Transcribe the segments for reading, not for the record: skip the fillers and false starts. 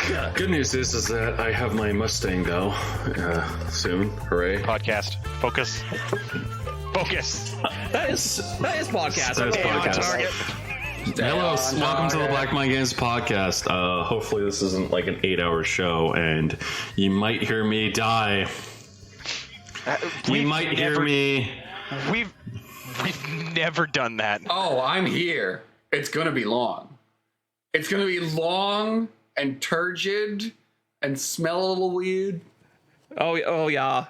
Good news is that I have my Mustang though soon. Hooray! Podcast. Focus. That is podcast. That is podcast. Target. Hello, welcome to the Black Mind Games podcast. Hopefully this isn't like an 8-hour show, and you might hear me die. We've never done that. Oh, I'm here. It's gonna be long. It's gonna be long and turgid and smell a little weird. Oh yeah.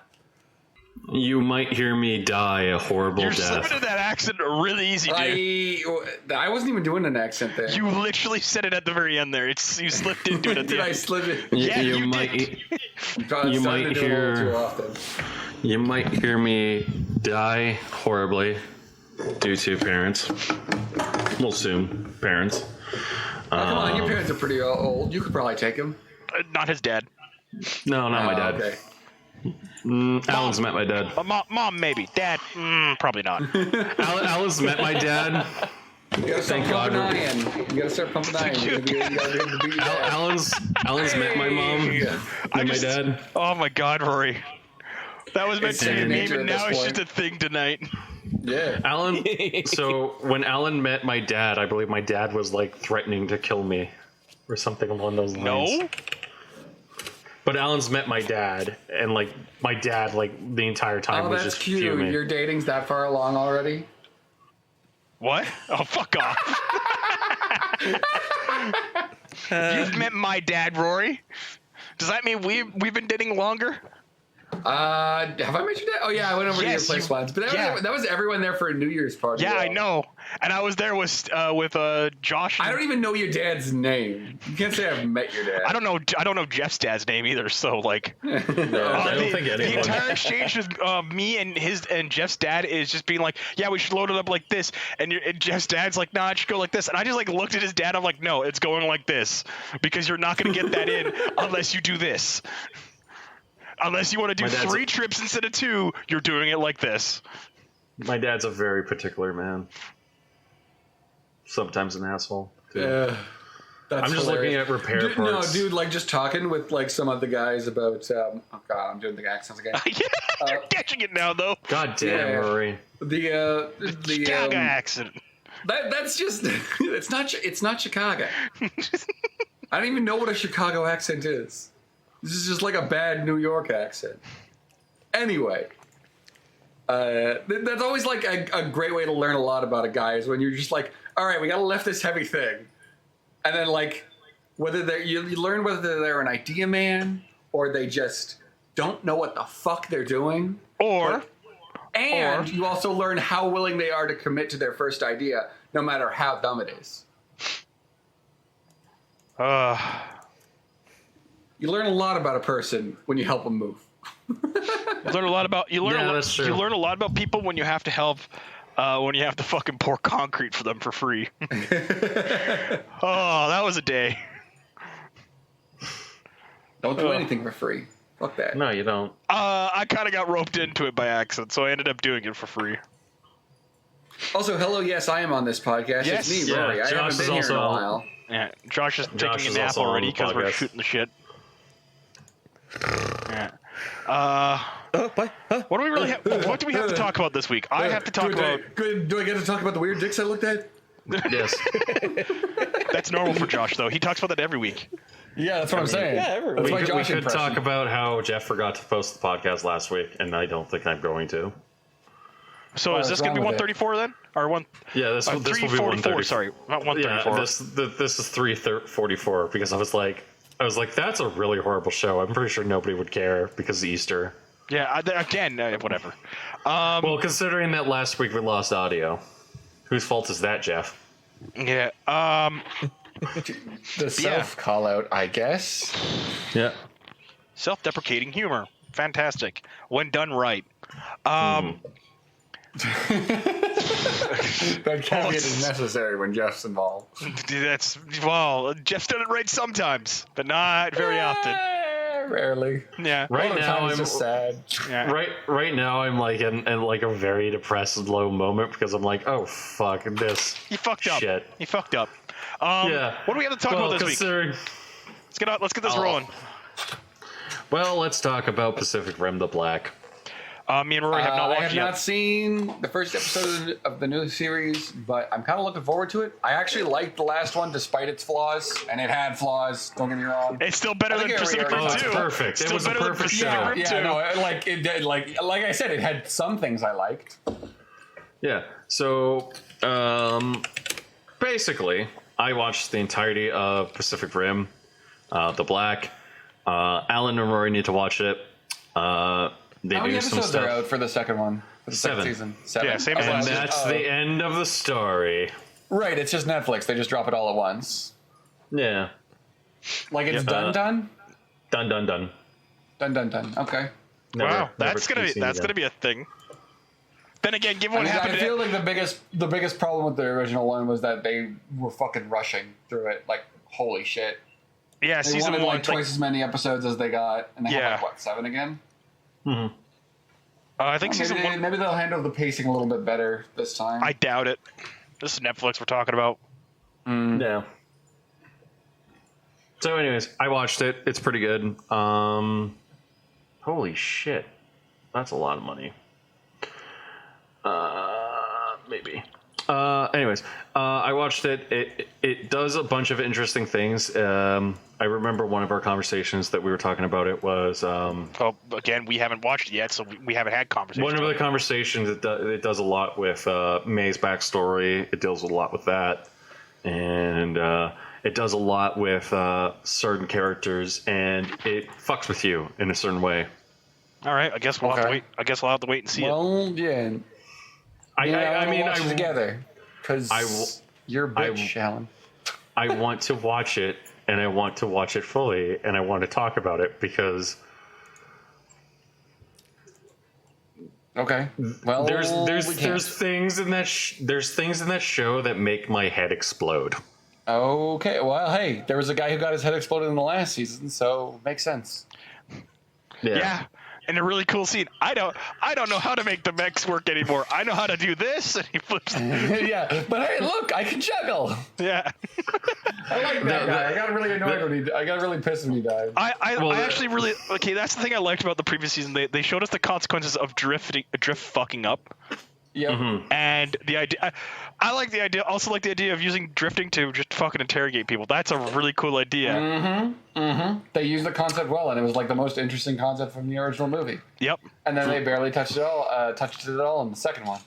You might hear me die a horrible You're death. slipping into that accent really easy, dude. I wasn't even doing an accent there. You literally said it at the very end there. You slipped into it at the Did end. I slip it? Yeah, you might. did. You might hear. Too often. You might hear me die horribly due to parents. Well, soon parents. Oh, come on, your parents are pretty old. You could probably take them. Not his dad. No, not my dad. Okay. Alan's met my dad. Mom, maybe. Dad, probably not. Alan's met my dad. You gotta start Thank God. pumping iron. You gotta start pumping iron. You gotta be able to beat that. Alan's met my mom and my dad. Oh my God, Rory. That was meant It's to be a second name, nature and at now this it's just point. a thing tonight. Yeah. Alan. So when Alan met my dad, I believe my dad was like threatening to kill me, or something along those lines. No? But Alan's met my dad, and like my dad, like the entire time Oh, was that's just cute. fuming. Your dating's that far along already? What? Oh, fuck off. You've met my dad, Rory. Does that mean we've been dating longer? Have I met your dad? Oh yeah, I went over to your Yes, place you- once. But yeah. that was everyone there for a New Year's party. Yeah, though. I know. And I was there with Josh. I don't even know your dad's name. You can't say I've met your dad. I don't know Jeff's dad's name either. So like, I don't think the anyone. entire exchange with me and Jeff's dad is just being like, yeah, we should load it up like this, and Jeff's dad's like, nah, it should go like this, and I just like looked at his dad. I'm like, no, it's going like this because you're not gonna get that in unless you do this. Unless you want to do My dad's 3 trips instead of 2, you're doing it like this. My dad's a very particular man. Sometimes an asshole. Too. Yeah. That's I'm just looking at repair parts. No, dude, like just talking with like some of the guys about. Oh God, I'm doing the accents again. You're catching it now, though. God damn, Yeah. Rory. The Chicago accent. that's just it's not Chicago. I don't even know what a Chicago accent is. This is just like a bad New York accent. Anyway, that's always like a great way to learn a lot about a guy is when you're just like, all right, we got to lift this heavy thing, and then like whether you learn whether they're an idea man or they just don't know what the fuck they're doing, Or you also learn how willing they are to commit to their first idea, no matter how dumb it is. You learn a lot about a person when you help them move. you learn a lot about that's true. you learn a lot about people when you have to help when you have to fucking pour concrete for them for free. Oh, that was a day. Don't do anything for free. Fuck that. No, you don't. I kind of got roped into it by accident, so I ended up doing it for free. Also, hello, yes, I am on this podcast. Yes. It's me, Yeah, Rory. I Josh haven't been is here in a also- while. Yeah, Josh is Josh taking is a nap also on already the because we're podcast. shooting the shit. Yeah. What do we really? What do we have to talk about this week? I have to talk about. Do I get to talk about the weird dicks I looked at? Yes. That's normal for Josh, though. He talks about that every week. Yeah, that's what I'm saying. yeah, everyone. That's We my could, Josh we could impression. talk about how Jeff forgot to post the podcast last week, and I don't think I'm going to. So is what's this going to be wrong with it? 134 then, or one? Yeah, this will be 344. 130. Sorry, not Yeah, 134. this is 344 because I was like that's a really horrible show. I'm pretty sure nobody would care because of Easter. Yeah. Again, whatever. Well, considering that last week we lost audio, whose fault is that, Jeff? Yeah. The self call out, I guess. Yeah. Self-deprecating humor, fantastic when done right. That caveat is necessary when Jeff's involved. Jeff's done it right sometimes, but not very often. Rarely. Yeah. Right All the now time it's I'm just sad. Yeah. right now I'm like in like a very depressed, low moment because I'm like, oh fuck this. He fucked up. Shit. He fucked up. Yeah. What do we have to talk about this week? Let's get this rolling. Well, let's talk about Pacific Rim: The Black. Me and Rory have not watched I have yet. not seen the first episode of the new series, but I'm kind of looking forward to it. I actually liked the last one despite its flaws, and it had flaws, don't get me wrong. It's still better than Pacific Rim 2. it's perfect. It was a perfect show. It did, like I said, it had some things I liked. Yeah. So, basically, I watched the entirety of Pacific Rim, The Black. Allan and Rory need to watch it. They How many do some episodes are stuff. out for the second one? For the second 7. season? 7. Yeah, same as And last season. that's the end of the story. Right, it's just Netflix. They just drop it all at once. Yeah. Like it's Yeah, done? Done. Done. Okay. Wow, that's never gonna seen again. be a thing. Then again, given what happened, I feel like the biggest problem with the original one was that they were fucking rushing through it. Like, holy shit. yeah, They season wanted one. like twice as many episodes as they got, and they Yeah. have like, what, 7 again? I think season one. Maybe they'll handle the pacing a little bit better this time. I doubt it. This is Netflix we're talking about. Yeah. So, anyways, I watched it. It's pretty good. Holy shit. That's a lot of money. Maybe. Anyways, I watched it. It does a bunch of interesting things. I remember one of our conversations that we were talking about it was Well, again, we haven't watched it yet, so we haven't had conversations. one of the conversations. It does a lot with May's backstory. It deals a lot with that, and it does a lot with certain characters, and it fucks with you in a certain way. All right, I guess we'll have to Okay. wait. I guess we'll have to wait and see it. well, yeah. I mean, watch it together I will- because you're a bitch, Alan. I want to watch it, and I want to watch it fully, and I want to talk about it because Okay. Well, there's things in that there's things in that show that make my head explode. Okay. Well, hey, there was a guy who got his head exploded in the last season, so makes sense. Yeah. And a really cool scene. I don't know how to make the mechs work anymore. I know how to do this, and he flips. Yeah, but hey, look, I can juggle. Yeah. I like that guy. I got really annoyed when I got really pissed when he died. I actually really that's the thing I liked about the previous season. They showed us the consequences of drift fucking up. Yep. And the idea, I like the idea. Also, like the idea of using drifting to just fucking interrogate people. That's a really cool idea. They used the concept well, and it was like the most interesting concept from the original movie. Yep. And then they barely touched it all in the second one.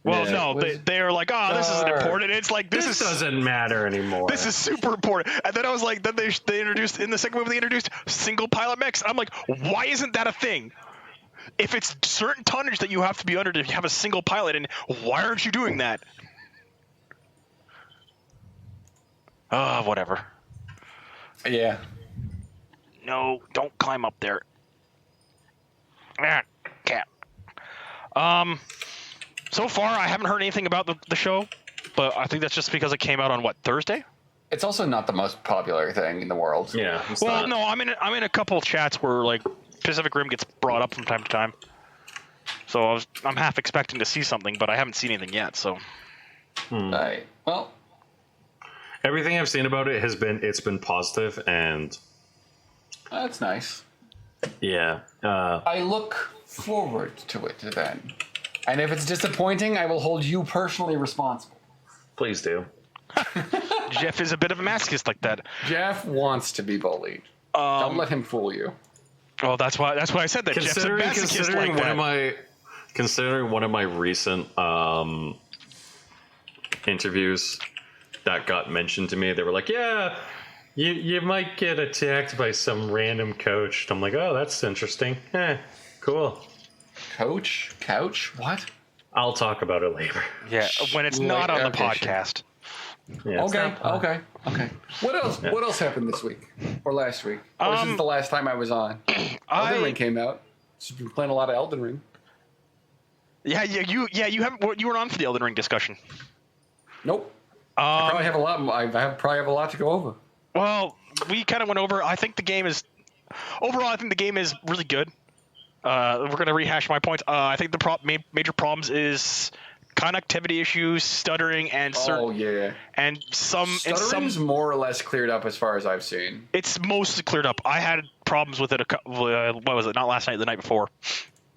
Well, Yeah. no, they're like, oh, this isn't important. It's like This doesn't matter anymore. This is super important. And then I was like, then they introduced in the second movie they introduced single pilot mechs. I'm like, why isn't that a thing? If it's certain tonnage that you have to be under to have a single pilot, and why aren't you doing that? Whatever. Yeah. No, don't climb up there. Ah, cat. So far I haven't heard anything about the show, but I think that's just because it came out on what, Thursday? It's also not the most popular thing in the world. Yeah. It's Well, not. no, I'm in a couple of chats where like Pacific Rim gets brought up from time to time. So I'm half expecting to see something, but I haven't seen anything yet. So Right. Well, Everything I've seen about it it's been positive, and that's nice. yeah. I look forward to it then. And if it's disappointing, I will hold you personally responsible. Please do. Jeff is a bit of a masochist like that. Jeff wants to be bullied. Don't let him fool you. Oh, that's why I said that. Jeff's a masochist like that. Considering one of my recent interviews that got mentioned to me, they were like, "Yeah, you might get attacked by some random coach." I'm like, "Oh, that's interesting. Cool. Couch? What? I'll talk about it later." Yeah, when it's not on the Okay, sure. podcast. Yeah, it's Okay, not- okay. What else? What else happened this week or last week? Or since the last time I was on? Elden Ring came out. So you've been playing a lot of Elden Ring. Yeah, you haven't. You were on for the Elden Ring discussion. Nope. I probably have a lot. Probably have a lot to go over. Well, we kind of went over. I think the game is overall. I think the game is really good. We're gonna rehash my points. I think the major problems is connectivity issues, stuttering, and Oh yeah. and some Stuttering's more or less cleared up as far as I've seen. it's mostly cleared up. I had problems with it. What was it? Not last night, the night before.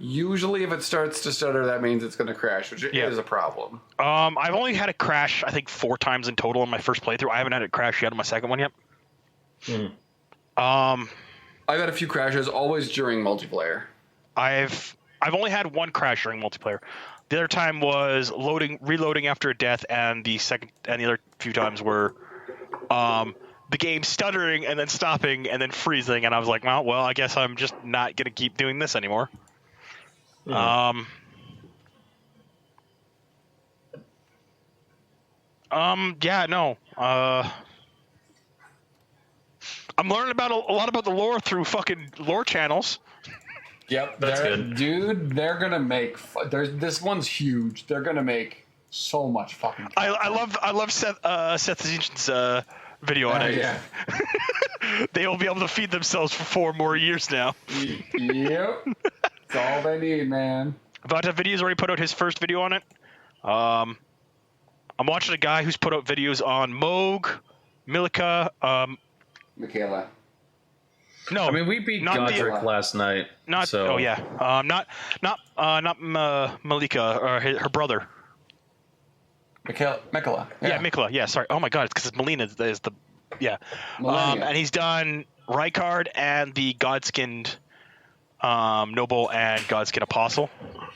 Usually, if it starts to stutter, that means it's going to crash, which Yeah. is a problem. I've only had it crash, I think, 4 times in total in my first playthrough. I haven't had it crash yet on my second one yet. I've had a few crashes, always during multiplayer. I've only had one crash during multiplayer. The other time was reloading after a death, and the other few times were the game stuttering and then stopping and then freezing, and I was like, well, I guess I'm just not gonna keep doing this anymore. Yeah, no. I'm learning about a lot about the lore through fucking lore channels. Yep, That's good. Dude, they're gonna make. This one's huge. They're gonna make so much fucking. I love Seth Zichin's video on it. Yeah. They will be able to feed themselves for 4 more years now. Yep. That's all they need, man. Vata Video's already put out his first video on it. I'm watching a guy who's put out videos on Moog, Milika. Michaela. No, I mean, we beat not Godric last night. not. so. Oh yeah. Not Malika or her brother. Michaela. Yeah, Mikla. Yeah, sorry. Oh my God, it's because Melina is the. Yeah. Millennia. And he's done Rykard and the Godskinned Noble and Godskin Apostle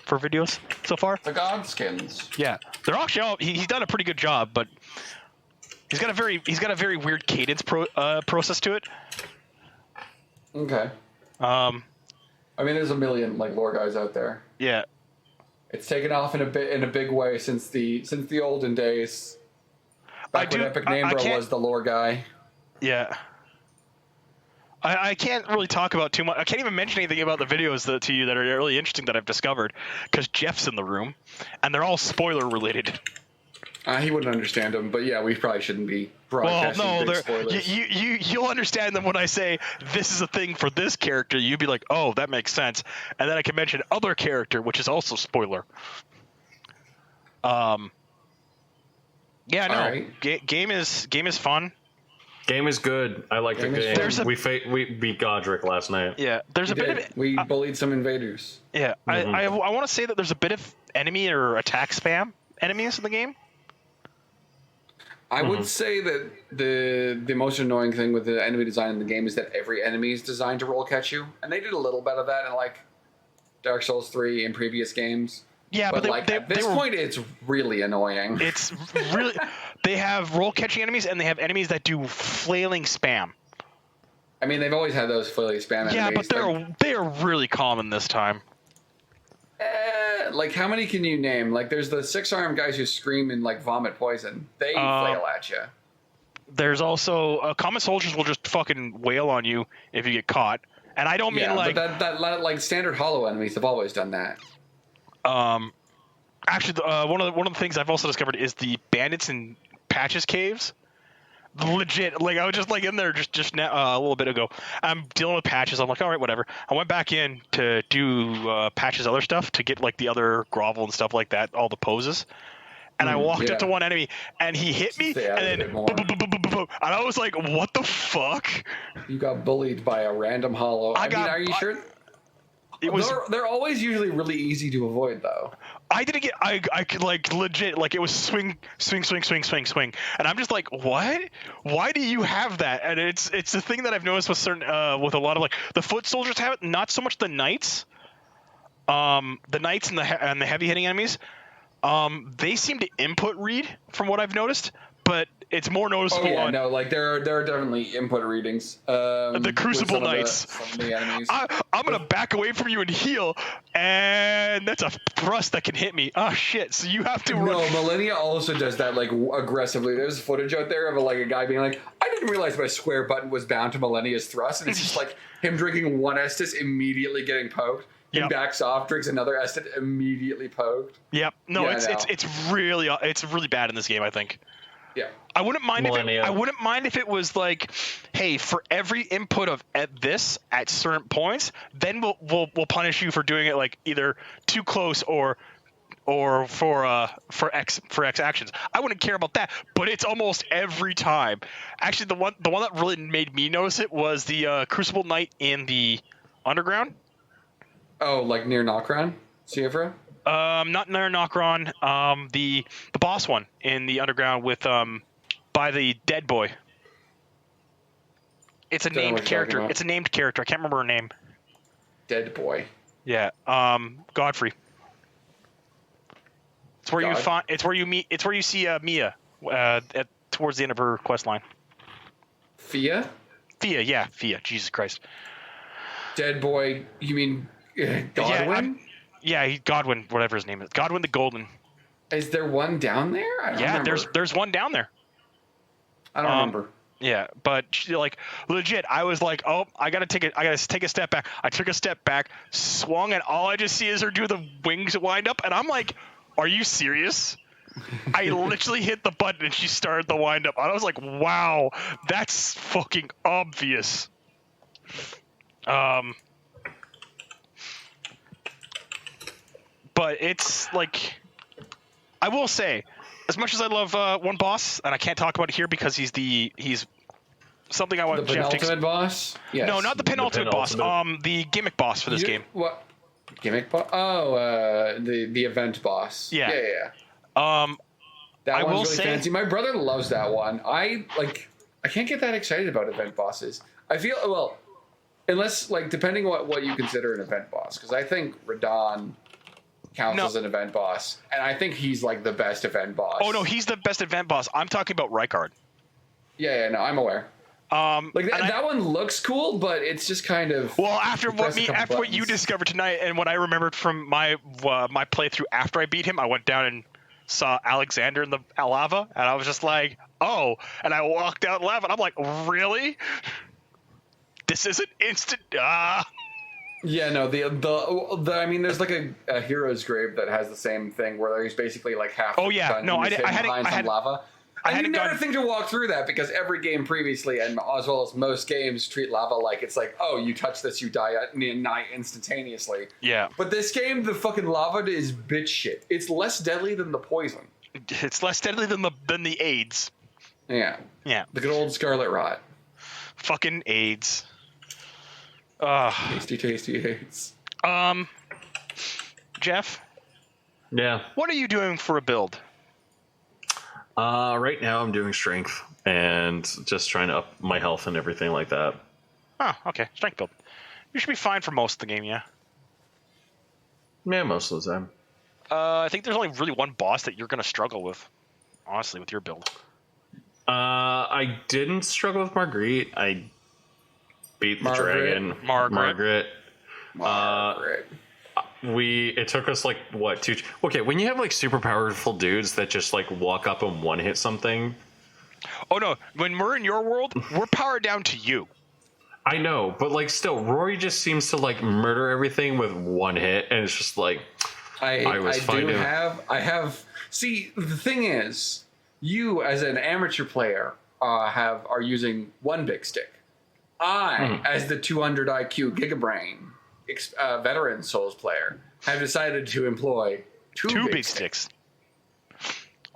for videos so far. The Godskins. Yeah, they're actually all. He's done a pretty good job, but he's got a very weird cadence process to it. Okay. I mean, there's a million like lore guys out there. Yeah. It's taken off in a big way since the olden days. Back when Epic Namebro was the lore guy. Yeah. I can't really talk about too much. I can't even mention anything about the videos to you that are really interesting that I've discovered because Jeff's in the room, and they're all spoiler related. He wouldn't understand them, but yeah, we probably shouldn't be broadcasting big spoilers. You'll understand them when I say this is a thing for this character. You'd be like, oh, that makes sense, and then I can mention other character, which is also spoiler. Yeah, no, Alright. game is fun. Game is good. I like the Game is game. fun. We beat Godric last night. Yeah, there's a bit of We bullied some invaders. yeah. I want to say that there's a bit of enemy or attack spam enemies in the game. I would say that the most annoying thing with the enemy design in the game is that every enemy is designed to roll catch you, and they did a little bit of that in like Dark Souls 3 in previous games. Yeah, but at this point, it's really annoying. It's really they have roll catching enemies and they have enemies that do flailing spam. I mean, they've always had those flilly spam enemies. Yeah, but they are really common this time. Like, how many can you name? Like, there's the 6-armed guys who scream and like vomit poison. They flail at you. There's also common soldiers will just fucking wail on you if you get caught. And I don't mean like but that like standard hollow enemies have always done that. actually one of the things I've also discovered is the bandits in Patches caves. Legit, like I was just like in there just now, a little bit ago. I'm dealing with Patches. I'm like, all right, whatever. I went back in to do Patches' other stuff to get like the other grovel and stuff like that, all the poses. And I walked up to one enemy, and he hit me, and then boom, and I was like, what the fuck? You got bullied by a random hollow. I mean, are you sure? They're always usually really easy to avoid, though. I didn't get. I could like legit like it was swing, and I'm just like, what? Why do you have that? And it's the thing that I've noticed with certain with a lot of like the foot soldiers have it, not so much the knights. The knights and the heavy hitting enemies, they seem to input read from what I've noticed, but it's more noticeable. Oh yeah, on, no, like there are definitely input readings. The Crucible Knights. Some of the enemies. I'm gonna back away from you and heal, and that's a thrust that can hit me. Oh shit! So you have to. No, Millennia also does that like aggressively. There's footage out there of a guy being like, I didn't realize my square button was bound to Millennia's thrust, and it's just like him drinking one Estus, immediately getting poked. He backs off, drinks another Estus, immediately poked. Yep. No, it's really bad in this game, I think. Yeah. I wouldn't mind if it was like, hey, for every input of at certain points, then we'll punish you for doing it like either too close or or for X actions. I wouldn't care about that, but it's almost every time. Actually, the one that really made me notice it was the Crucible Knight in the Underground. Oh, like near Nokron, Sievra? Not near Nokron. The boss one in the Underground with by the dead boy. It's a Don't know named what you're talking character. about. It's a named character. I can't remember her name. Dead boy. Yeah. Godfrey. It's where you God? find. It's where you meet. It's where you see Mia towards the end of her quest line. Fia? Fia, yeah, Fia. Jesus Christ. Dead boy, you mean Godwin? Godwin, whatever his name is. Godwin the Golden. Is there one down there? I don't remember. there's one down there. I don't remember. Yeah, but like legit, I was like, oh, I gotta take a step back. I took a step back, swung, and all I just see is her do the wings wind up, and I'm like, are you serious? I literally hit the button and she started the wind up. I was like, wow, that's fucking obvious. But it's like, I will say, as much as I love one boss, and I can't talk about it here because he's something I want The Jeff to penultimate boss? Yes. No, not the penultimate boss. The gimmick boss for this game. What? Gimmick boss? Oh, the event boss. Yeah. Yeah. That I one's will really say- fancy. My brother loves that one. I can't get that excited about event bosses. I feel, well, unless, like, depending on what you consider an event boss. Because I think Radon counts No. as an event boss. And I think he's, like, the best event boss. Oh no, he's the best event boss. I'm talking about Rykard. Yeah, no, I'm aware. Like, that one looks cool, but it's just kind of... Well, after press a couple what you buttons. discovered tonight, and what I remembered from my playthrough after I beat him, I went down and saw Alexander in the lava, and I was just like, oh, and I walked out laughing. I'm like, really? This isn't instant. Yeah, no, the I mean, there's like a hero's grave that has the same thing where he's basically like half. Oh, yeah. done No, and I he's hadn't- hidden behind I some hadn't- lava. I And you hadn't never gone- think to walk through that because every game previously, and as well as most games, treat lava like it's like, oh, you touch this, you die instantaneously. Yeah, But this game, the fucking lava is bitch shit. It's less deadly than the poison. it's less deadly than the AIDS. Yeah, Yeah, the good old scarlet rot. fucking AIDS. Tasty, tasty hates. Jeff, Yeah. what are you doing for a build? Right now I'm doing strength and just trying to up my health and everything like that. Oh, okay, strength build. You should be fine for most of the game, yeah. Yeah, most of the time. I think there's only really one boss that you're gonna struggle with, honestly, with your build. I didn't struggle with Marguerite. I beat the dragon. Margaret. Margaret. It took us like what, two? Okay, when you have like super powerful dudes that just like walk up and one hit something. Oh no, when we're in your world, we're powered down to you. I know, but like still, Rory just seems to like murder everything with one hit, and it's just like I have. See, the thing is, you as an amateur player are using one big stick. I, as the 200 IQ Gigabrain veteran Souls player, have decided to employ two big sticks.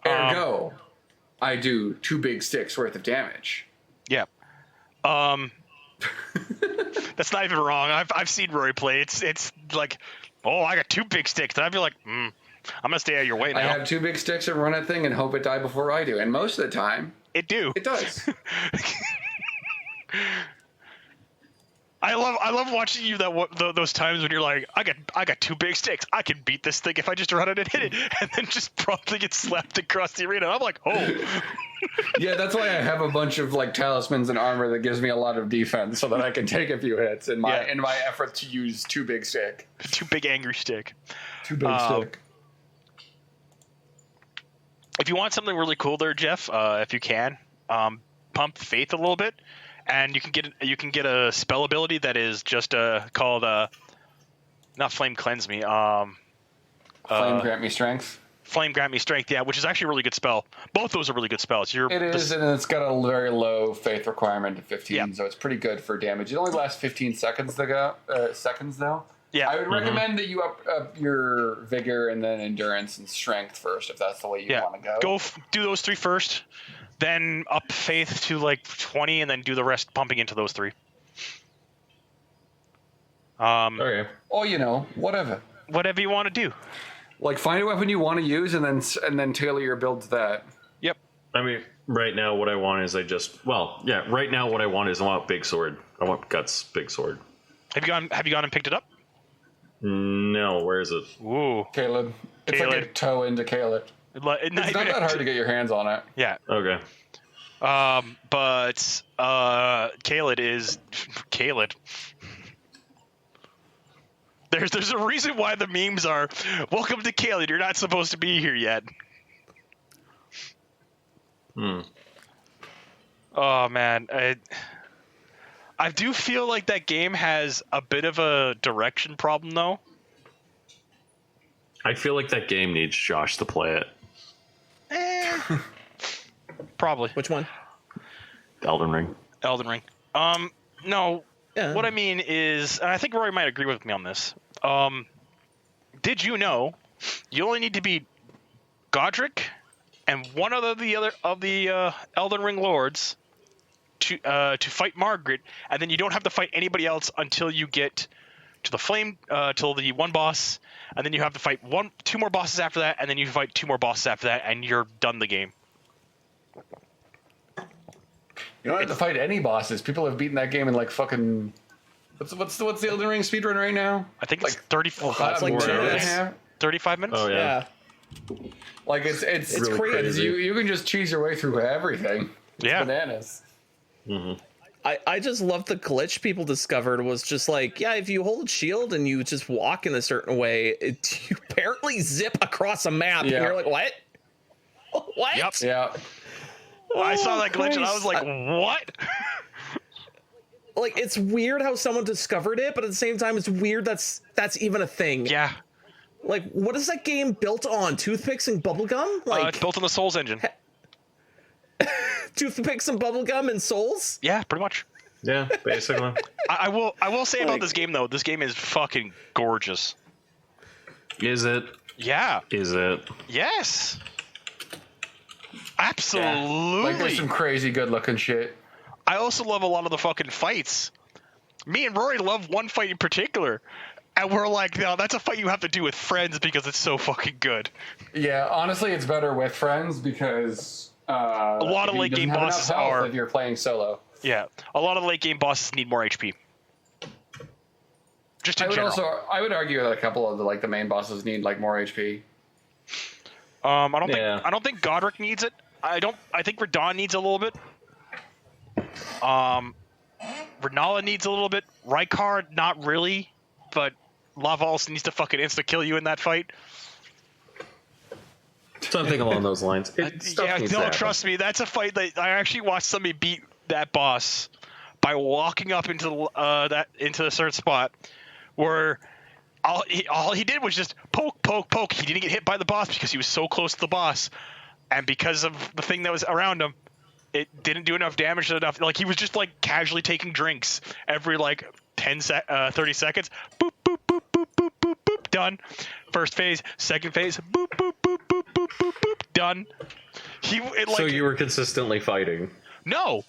Ergo, I do 2 big sticks worth of damage. Yeah. That's not even wrong. I've seen Rory play. It's like, oh, I got 2 big sticks, and I'd be like, I'm gonna stay out of your way now. I have 2 big sticks and run that thing and hope it die before I do. And most of the time, it does. I love watching you those times when you're like, I got 2 big sticks. I can beat this thing if I just run it and hit it, and then just promptly get slapped across the arena. I'm like, oh. Yeah, that's why I have a bunch of like talismans and armor that gives me a lot of defense, so that I can take a few hits in my effort to use 2 big stick. 2 big angry stick. 2 big stick. If you want something really cool there, Jeff, if you can, pump faith a little bit, and you can get a spell ability that is just called not flame cleanse me. Flame grant me strength. Flame grant me strength, yeah, which is actually a really good spell. Both those are really good spells. It is, and it's got a very low faith requirement of 15, so it's pretty good for damage. It only lasts 15 seconds though. Yeah. I would recommend that you up your vigor and then endurance and strength first, if that's the way you Yeah. want to go. Do those 3 first, then up faith to like 20, and then do the rest pumping into those 3. Okay. Or whatever. Whatever you want to do. Like find a weapon you want to use and then tailor your build to that. Yep. I mean, right now what I want is right now what I want is I want big sword. I want Guts big sword. Have you gone and picked it up? No, where is it? Ooh. Caleb. It's like a toe into Caleb. It's not that hard to get your hands on it. Yeah. Okay. But Kaled is Kaled. There's a reason why the memes are welcome to Kaled. You're not supposed to be here yet. Oh man, I do feel like that game has a bit of a direction problem though. I feel like that game needs Josh to play it. Probably. Which one? Elden Ring. Elden Ring. No. Yeah. What I mean is, and I think Rory might agree with me on this. Did you know you only need to beat Godric and one of the Elden Ring lords to fight Margaret, and then you don't have to fight anybody else until you get to the flame, till the one boss, and then you have to fight 2 more bosses after that, and then you fight 2 more bosses after that, and you're done the game. You don't have to fight any bosses. People have beaten that game in like fucking. What's the Elden Ring speedrun right now? I think it's 34. It's like 2 minutes. 35 minutes. Oh yeah. Like it's Really crazy. crazy. You can just cheese your way through everything. It's Yeah. bananas. I just love the glitch people discovered was just like, yeah, if you hold shield and you just walk in a certain way, you apparently zip across a map. Yeah. And you're like, what? What? Yep. Yeah. I saw that glitch and I Christ. was like, what? Like, it's weird how someone discovered it, but at the same time, it's weird that's even a thing. Yeah. Like, what is that game built on? Toothpicks and bubblegum? Like, It's built on the Souls engine. toothpicks and bubblegum and souls? Yeah, pretty much. Yeah, basically. I will say about Like- this game though, this game is fucking gorgeous. Is it? Yeah. Is it? Yes. Absolutely. Like there's some crazy good looking shit. I also love a lot of the fucking fights. Me and Rory love one fight in particular. And we're like, no, that's a fight you have to do with friends because it's so fucking good. Yeah, honestly, it's better with friends because a lot of late game bosses are- if you're playing solo. Yeah. A lot of the late game bosses need more HP. Just in general. I would argue that a couple of the main bosses need like more HP. I don't Yeah. think Godric needs it. I think Radahn needs a little bit. Renala needs a little bit. Rykard, not really, but Laval needs to fucking insta kill you in that fight. Something along those lines. Yeah, no, trust me, that's a fight that I actually watched somebody beat that boss by walking up into a certain spot where all he did was just poke. He didn't get hit by the boss because he was so close to the boss, and because of the thing that was around him, it didn't do enough damage. Like he was just like casually taking drinks every like 30 seconds. Boop boop boop boop boop boop boop. Done. First phase, second phase. Boop boop boop boop boop boop boop. Done. So you were consistently fighting. No.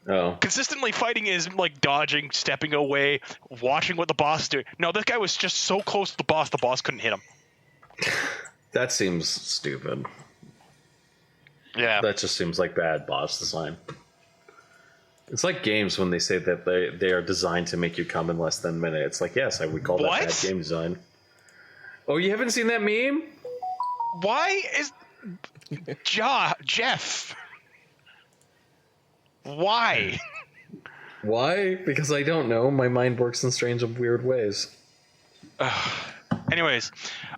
Oh. Consistently fighting is like dodging, stepping away, watching what the boss is doing. No, this guy was just so close to the boss couldn't hit him. That seems stupid. Yeah. That just seems like bad boss design. It's like games when they say that they are designed to make you come in less than a minute. It's like, yes, I would call that bad game design. Oh, you haven't seen that meme? Why is Jeff? Why? Why? Because I don't know. My mind works in strange and weird ways. Anyways,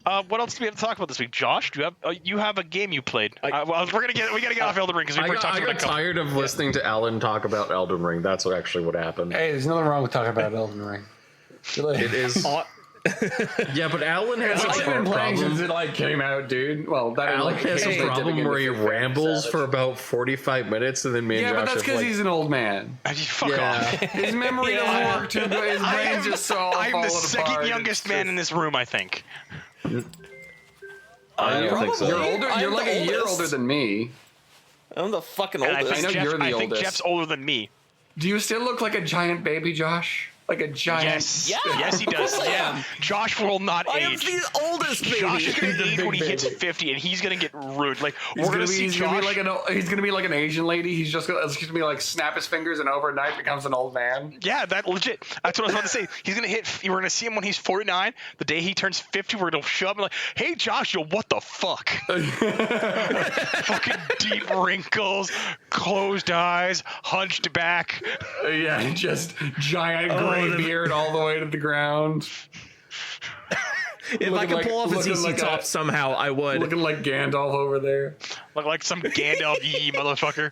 what else do we have to talk about this week? Josh, do you have a game you played? We gotta get off Elden Ring because we I got tired of listening to Allan talk about Elden Ring. That's actually what happened. Hey, there's nothing wrong with talking about Elden Ring. It is. Yeah, but Allan has I've a been playing since problem. it like came out, dude. Well, that Allan has came a out problem to where he begin with. rambles for about 45 minutes, and then me and Yeah, but Josh that's have because like, he's an old man. Fuck off. His memory doesn't work too good. His brain's just so all I'm the falling second apart. youngest It's man just- in this room, I think. I don't think so. You're older. I'm You're like the a year oldest. older than me. I'm the fucking And I oldest. think, know you're the I think oldest. Jeff's older than me. Do you still look like a giant baby, Josh? Like a giant. Yes. Yeah, Yes, he of does. course I Yeah. am. Josh will not I am age. the oldest baby. Josh is gonna He's a age big when he hits baby. 50, and he's gonna get rude. Like He's we're gonna gonna be. see He's Josh. gonna be like an. He's gonna be like an Asian lady. He's just gonna snap his fingers and overnight becomes an old man. Yeah, that legit. That's what I was about to say. He's gonna hit. We're gonna see him when he's 49. The day he turns 50, we're gonna show up and like, "Hey, Josh, yo, what the fuck?" Fucking deep wrinkles, closed eyes, hunched back. Yeah, just giant gray beard all the way to the ground. If I Looking could like- pull off a looking ZZ like Top a- somehow, I would. Looking like Gandalf over there. Look like some Gandalf yee motherfucker.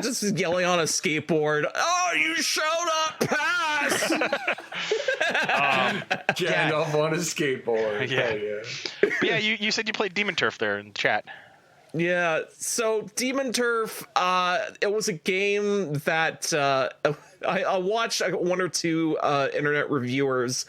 Just yelling on a skateboard. Oh, you showed up, pass! Gandalf on his skateboard. Yeah. Hell yeah. But yeah, you said you played Demon Turf there in the chat. Yeah, so Demon Turf, it was a game that I watched one or two internet reviewers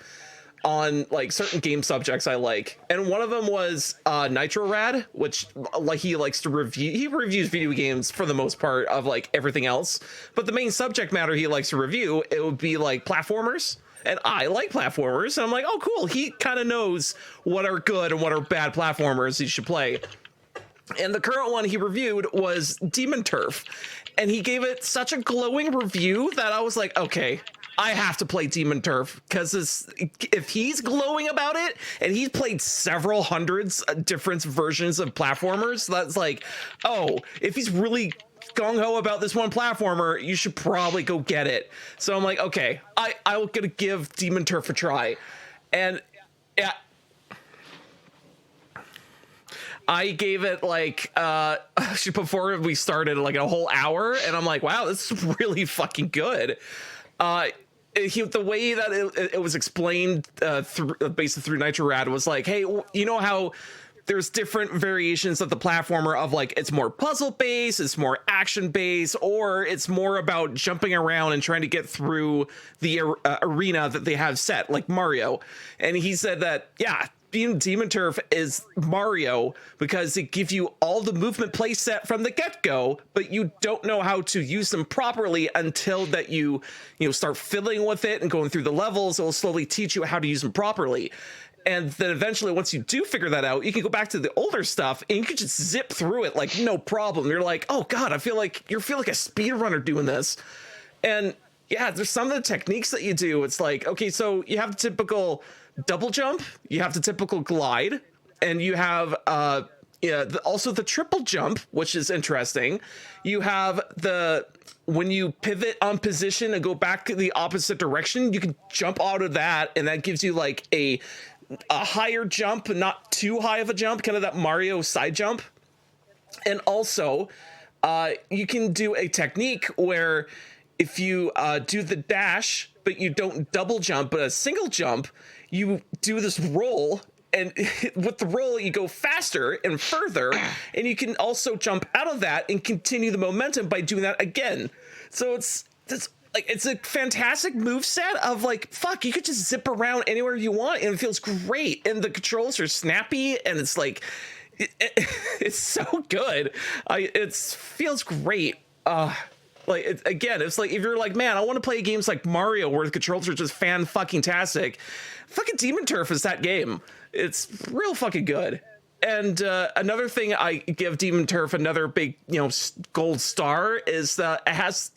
on like certain game subjects I like, and one of them was Nitro Rad, which like he likes to review. He reviews video games for the most part of like everything else, but the main subject matter he likes to review, it would be like platformers. And I like platformers, and I'm like, oh cool, he kind of knows what are good and what are bad platformers you should play. And the current one he reviewed was Demon Turf. And he gave it such a glowing review that I was like, okay, I have to play Demon Turf. Because if he's glowing about it, and he's played several hundreds of different versions of platformers, that's like, oh, if he's really gung-ho about this one platformer, you should probably go get it. So I'm like, okay, I'm gonna give Demon Turf a try. And yeah, I gave it like before we started like a whole hour, and I'm like, wow, this is really fucking good. The way that it was explained basically through Nitro Rad was like, hey, you know how there's different variations of the platformer of like it's more puzzle based, it's more action based, or it's more about jumping around and trying to get through the arena that they have set, like Mario. And he said that, yeah, Demon Turf is Mario because it gives you all the movement play set from the get-go, but you don't know how to use them properly until that you start fiddling with it and going through the levels. It will slowly teach you how to use them properly. And then eventually, once you do figure that out, you can go back to the older stuff and you can just zip through it like no problem. You're like, oh god, I feel like a speedrunner doing this. And yeah, there's some of the techniques that you do. It's like, okay, so you have the typical double jump, you have the typical glide, and you have also the triple jump, which is interesting. You have when you pivot on position and go back the opposite direction, you can jump out of that, and that gives you like a higher jump, not too high of a jump, kind of that Mario side jump. And also you can do a technique where if you do the dash but you don't double jump but a single jump, you do this roll, and with the roll you go faster and further, and you can also jump out of that and continue the momentum by doing that again. So it's a fantastic move set of like, fuck, you could just zip around anywhere you want and it feels great, and the controls are snappy, and it's like it's so good. It feels great. It's like if you're like, man, I want to play games like Mario where the controls are just fan-fucking-tastic, fucking Demon Turf is that game. It's real fucking good. And another thing I give Demon Turf another big, gold star is that it has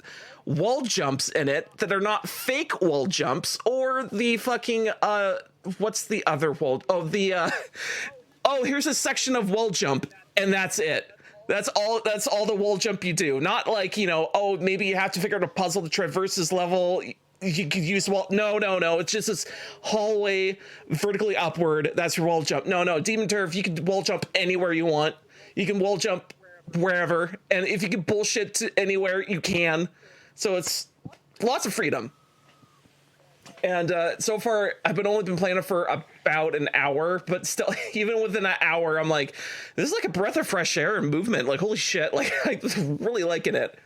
wall jumps in it that are not fake wall jumps or the fucking what's the other wall? Here's a section of wall jump and that's it. That's all the wall jump you do. Not like, maybe you have to figure out a puzzle to traverse this level. You could use wall. No. It's just this hallway vertically upward. That's your wall jump. No. Demon Turf, you can wall jump anywhere you want. You can wall jump wherever. And if you can bullshit to anywhere, you can. So it's lots of freedom. And so far, I've only been playing it for about an hour, but still, even within an hour, I'm like, this is like a breath of fresh air and movement. Like, holy shit! Like, I'm really liking it.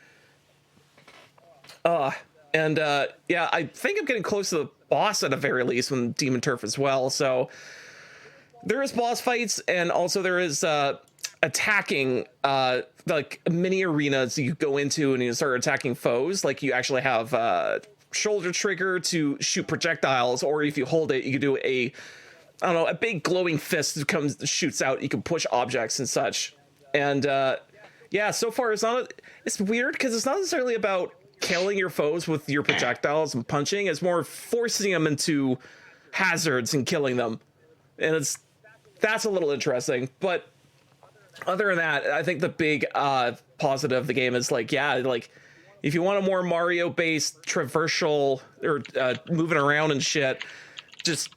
And yeah, I think I'm getting close to the boss at the very least with Demon Turf as well. So there is boss fights, and also there is attacking like mini arenas you go into and you start attacking foes. Like you actually have shoulder trigger to shoot projectiles, or if you hold it, you can do a big glowing fist that shoots out. You can push objects and such. And yeah, so far it's weird because it's not necessarily about killing your foes with your projectiles and punching. It's more forcing them into hazards and killing them, and that's a little interesting. But other than that, I think the big positive of the game is like, yeah, like if you want a more Mario based traversal or moving around and shit, just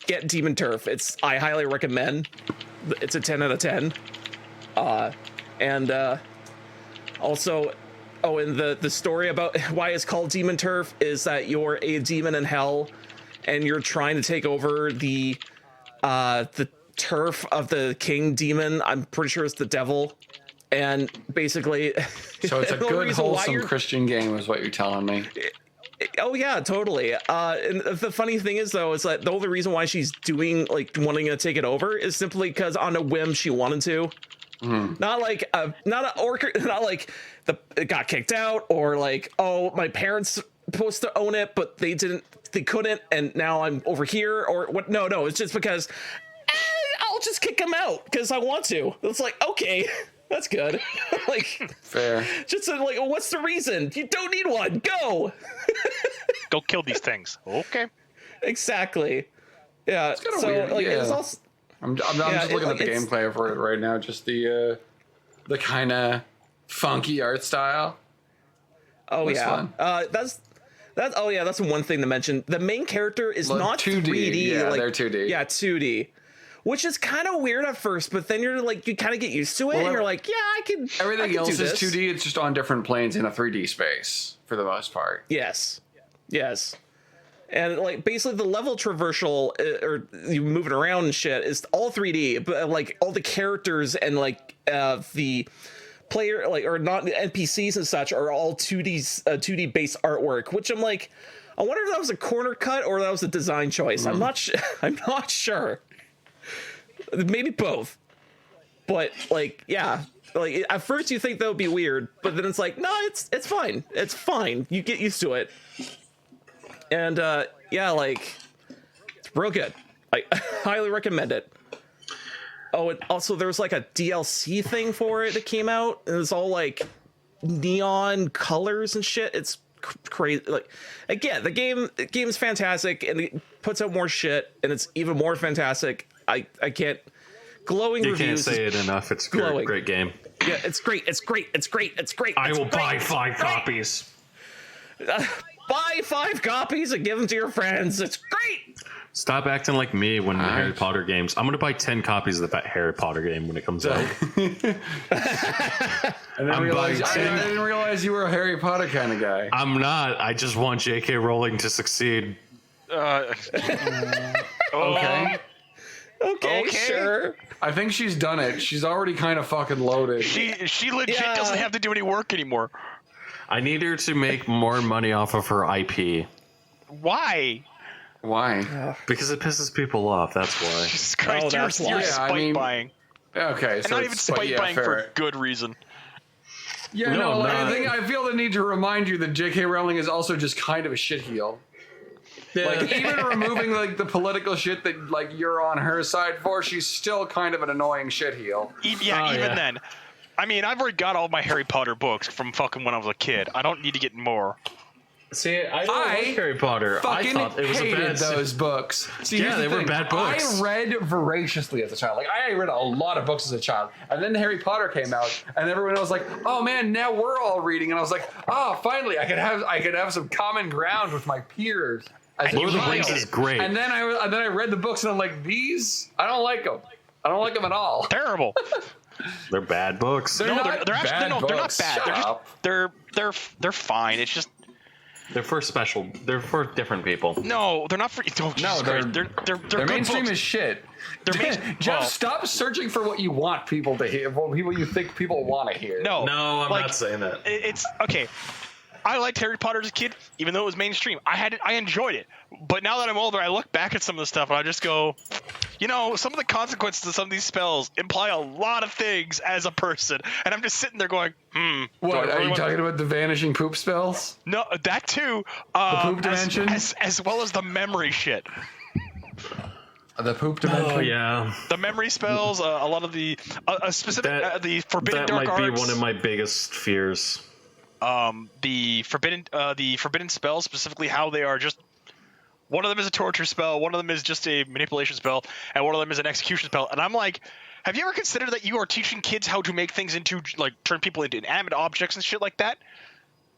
get Demon Turf. I highly recommend. It's a 10 out of 10. And also, and the story about why it's called Demon Turf is that you're a demon in hell and you're trying to take over the turf of the king demon. I'm pretty sure it's the devil. And basically, So it's a good, wholesome Christian game is what you're telling me. Oh yeah, totally. And the funny thing is though, is that the only reason why she's doing wanting to take it over is simply because on a whim she wanted to. Not like it got kicked out, or like, oh, my parents supposed to own it but they couldn't, and now I'm over here, or what. No, it's just because I'll just kick them out because I want to. It's like, okay, that's good. Like, fair. Just like, what's the reason? You don't need one. Go. Go kill these things. Okay. Exactly. Yeah. It's kind of so weird. like, Yeah. it's also, I'm just looking at the gameplay for it right now. Just the kind of funky art style. oh Looks yeah. fun. That's one thing to mention. The main character is Like not 2D. 3D. Yeah, like, they're 2D. Yeah, 2D. Which is kind of weird at first, but then you're like, you kind of get used to it, and you're like, yeah, I can. Everything else do is this. 2D. It's just on different planes in a 3D space for the most part. Yes. And like basically the level traversal or you moving around and shit is all 3D, but like all the characters and like the player or not NPCs and such are all 2D based artwork, which I'm like, I wonder if that was a corner cut or that was a design choice. I'm not sure. Maybe both. But like, yeah, like at first you think that would be weird, but then it's like, no, it's fine. It's fine. You get used to it. And yeah, like, it's real good. I highly recommend it. Oh, and also there's like a DLC thing for it that came out. And it's all like neon colors and shit. It's crazy. Like, again, the game's fantastic, and it puts out more shit, and it's even more fantastic. I can't. Glowing You reviews. can't say it enough. It's a glowing. great game. Yeah, it's great. I will buy 5 copies. Buy 5 copies and give them to your friends. It's great. Stop acting like me when the Harry Potter games. I'm gonna buy 10 copies of that Harry Potter game when it comes out. I didn't realize you were a Harry Potter kind of guy. I'm not. I just want J.K. Rowling to succeed. Okay. Okay, sure. I think she's done it. She's already kind of fucking loaded. She legit Yeah. doesn't have to do any work anymore. I need her to make more money off of her IP Why? Why? because it pisses people off. That's why. Jesus Christ, that's you're why. Yeah, spite I mean, buying. Okay, And so not even it's- spite buying fair. for good reason. Yeah, No, no, like, not. I feel the need to remind you that J.K. Rowling is also just kind of a shitheel. Like, even removing like the political shit that like you're on her side for, she's still kind of an annoying shitheel. Even yeah. then. I mean, I've already got all my Harry Potter books from fucking when I was a kid. I don't need to get more. See, I don't I like Harry Potter. I Fucking thought it was a hated bad. those books. See, Yeah, here's the they were thing. bad books. I read voraciously as a child. Like, I read a lot of books as a child. And then Harry Potter came out, and everyone was like, "Oh man, now we're all reading." And I was like, "Oh, finally, I could have some common ground with my peers." As a Lord of the child. Rings is great. And then I read the books, and I'm like, "These, I don't like them. I don't like them at all." Terrible. They're bad books. They're No, not they're actually bad no, they're not books. bad. Shut They're just up. they're fine. It's just They're for special. They're for different people. No, they're not for. Oh, Jesus Christ. They're Their good mainstream books. is shit. Jeff, well- stop searching for what you want people to hear, what people you think people want to hear. No, No, I'm like, not saying that. It's okay. I liked Harry Potter as a kid, even though it was mainstream. I enjoyed it. But now that I'm older, I look back at some of the stuff and I just go, some of the consequences of some of these spells imply a lot of things as a person, and I'm just sitting there going, What are you talking about? The vanishing poop spells? No, that too. poop dimension? as well as the memory shit. The poop dimension. Oh yeah, The memory spells, a lot of the specific the forbidden that dark might arts. be one of my biggest fears. The forbidden spells, specifically how they are just. One of them is a torture spell, one of them is just a manipulation spell, and one of them is an execution spell. And I'm like, have you ever considered that you are teaching kids how to make things into, like, turn people into inanimate objects and shit like that?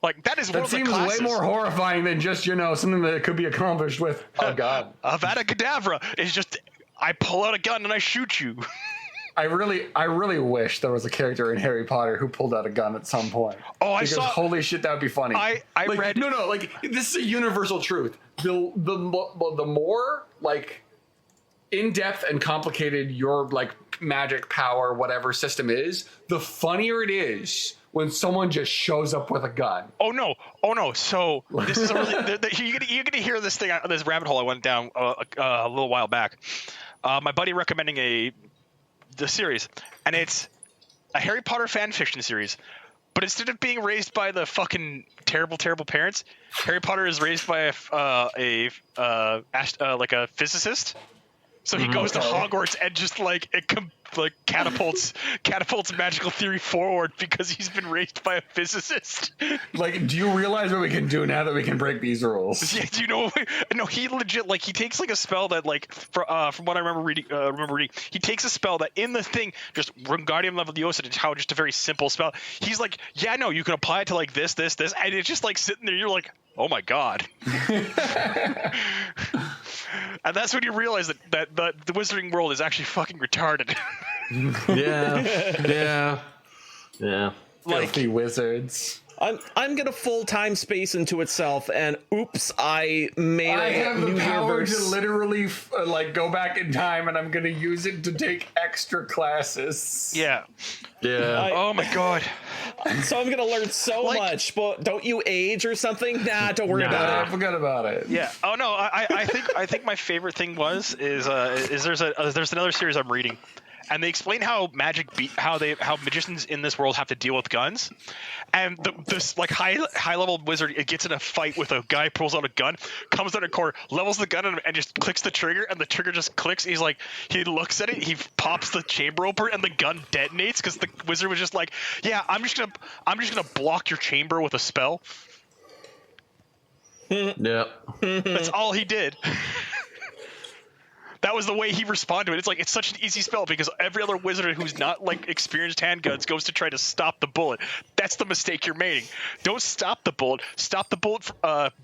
Like, that is one That of the seems classes. way more horrifying than just, something that could be accomplished with, oh god. Avada Kedavra is just, I pull out a gun and I shoot you. I really wish there was a character in Harry Potter who pulled out a gun at some point. Oh, I because saw- holy shit, that would be funny. I like, read- No, like, this is a universal truth. The more, like, in-depth and complicated your, like, magic power, whatever system is, the funnier it is when someone just shows up with a gun. Oh no! So this is a really you're gonna hear this thing, this rabbit hole I went down a little while back. My buddy recommending the series, and it's a Harry Potter fan fiction series. But instead of being raised by the fucking terrible parents, Harry Potter is raised by a physicist. So he goes to Hogwarts and just catapults magical theory forward because he's been raised by a physicist. Like, do you realize what we can do now that we can break these rules? Yeah, do you know? No, he legit he takes a spell that from what I remember reading, he takes a spell that in the thing just Wingardium Leviosa, it's how just a very simple spell. He's like, yeah, no, you can apply it to like this, and it's just like sitting there. You're like, oh my god. And that's when you realize that the wizarding world is actually fucking retarded. Yeah. Filthy wizards. I'm gonna full-time space into itself, and oops, I made I a have the new power universe. to literally go back in time, and I'm gonna use it to take extra classes. Yeah. Yeah. Oh my god. So I'm gonna learn so much, but don't you age or something? Nah, don't worry Nah. about I it. forgot about it. Yeah. Oh no. I think my favorite thing is there's another series I'm reading, and they explain how how magicians in this world have to deal with guns, and this like high level wizard, it gets in a fight with a guy, pulls out a gun, comes down a corner, levels the gun and just clicks the trigger, and the trigger just clicks. He's like, he looks at it, he pops the chamber open, and the gun detonates because the wizard was just like, yeah, I'm just gonna block your chamber with a spell. Yeah. That's all he did. That was the way he responded to it. It's such an easy spell because every other wizard who's not like experienced handguns goes to try to stop the bullet. That's the mistake you're making. Don't stop the bullet. Stop the bullet.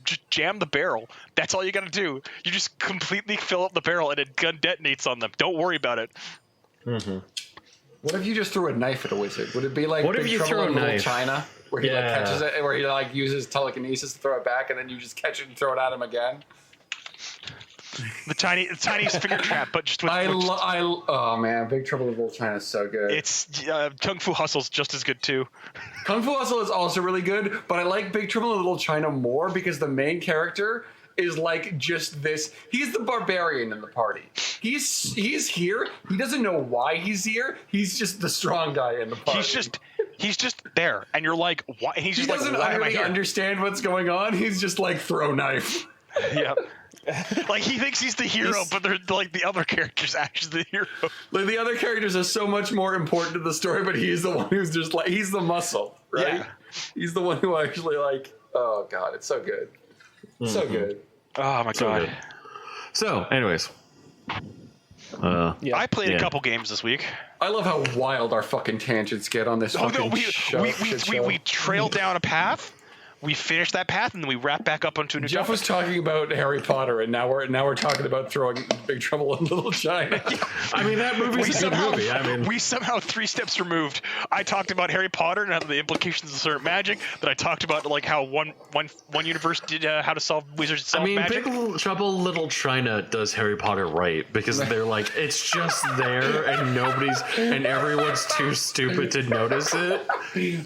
Just jam the barrel. That's all you got to do. You just completely fill up the barrel and a gun detonates on them. Don't worry about it. Mm-hmm. What if you just threw a knife at a wizard? Would it be like What if Big you Trouble throw a in Little knife? China, where he like Yeah. catches it, where he like uses telekinesis to throw it back, and then you just catch it and throw it at him again? The tiniest finger trap, but just with. Oh man, Big Trouble in Little China is so good. It's Kung Fu Hustle's just as good too. Kung Fu Hustle is also really good, but I like Big Trouble in Little China more because the main character is like just this. He's the barbarian in the party. He's here. He doesn't know why he's here. He's just the strong guy in the party. He's just there, and you're like, why? And he's He just like, doesn't why am I really here? understand what's going on. He's just like throw knife. Yeah. Like he thinks he's the hero, but they're like the other character's actually the hero. Like the other characters are so much more important to the story, but he's the one who's just like he's the muscle, right? Yeah. He's the one who actually like. Oh god, it's so good, so good. Oh my god. good. So, anyways. I played Yeah. a couple games this week. I love how wild our fucking tangents get on this. Oh no, fucking show, shit show. we trailed down a path, we finish that path, and then we wrap back up onto a new Jeff topic. was talking about Harry Potter, and now we're talking about throwing Big Trouble in Little China. I mean, that movie's a good movie. I mean, we somehow 3 steps removed. I talked about Harry Potter and how the implications of certain magic. Then I talked about like how one universe did how to solve wizards solve I mean, magic. Big Trouble in Little China does Harry Potter right because they're like, it's just there and everyone's too stupid to notice it.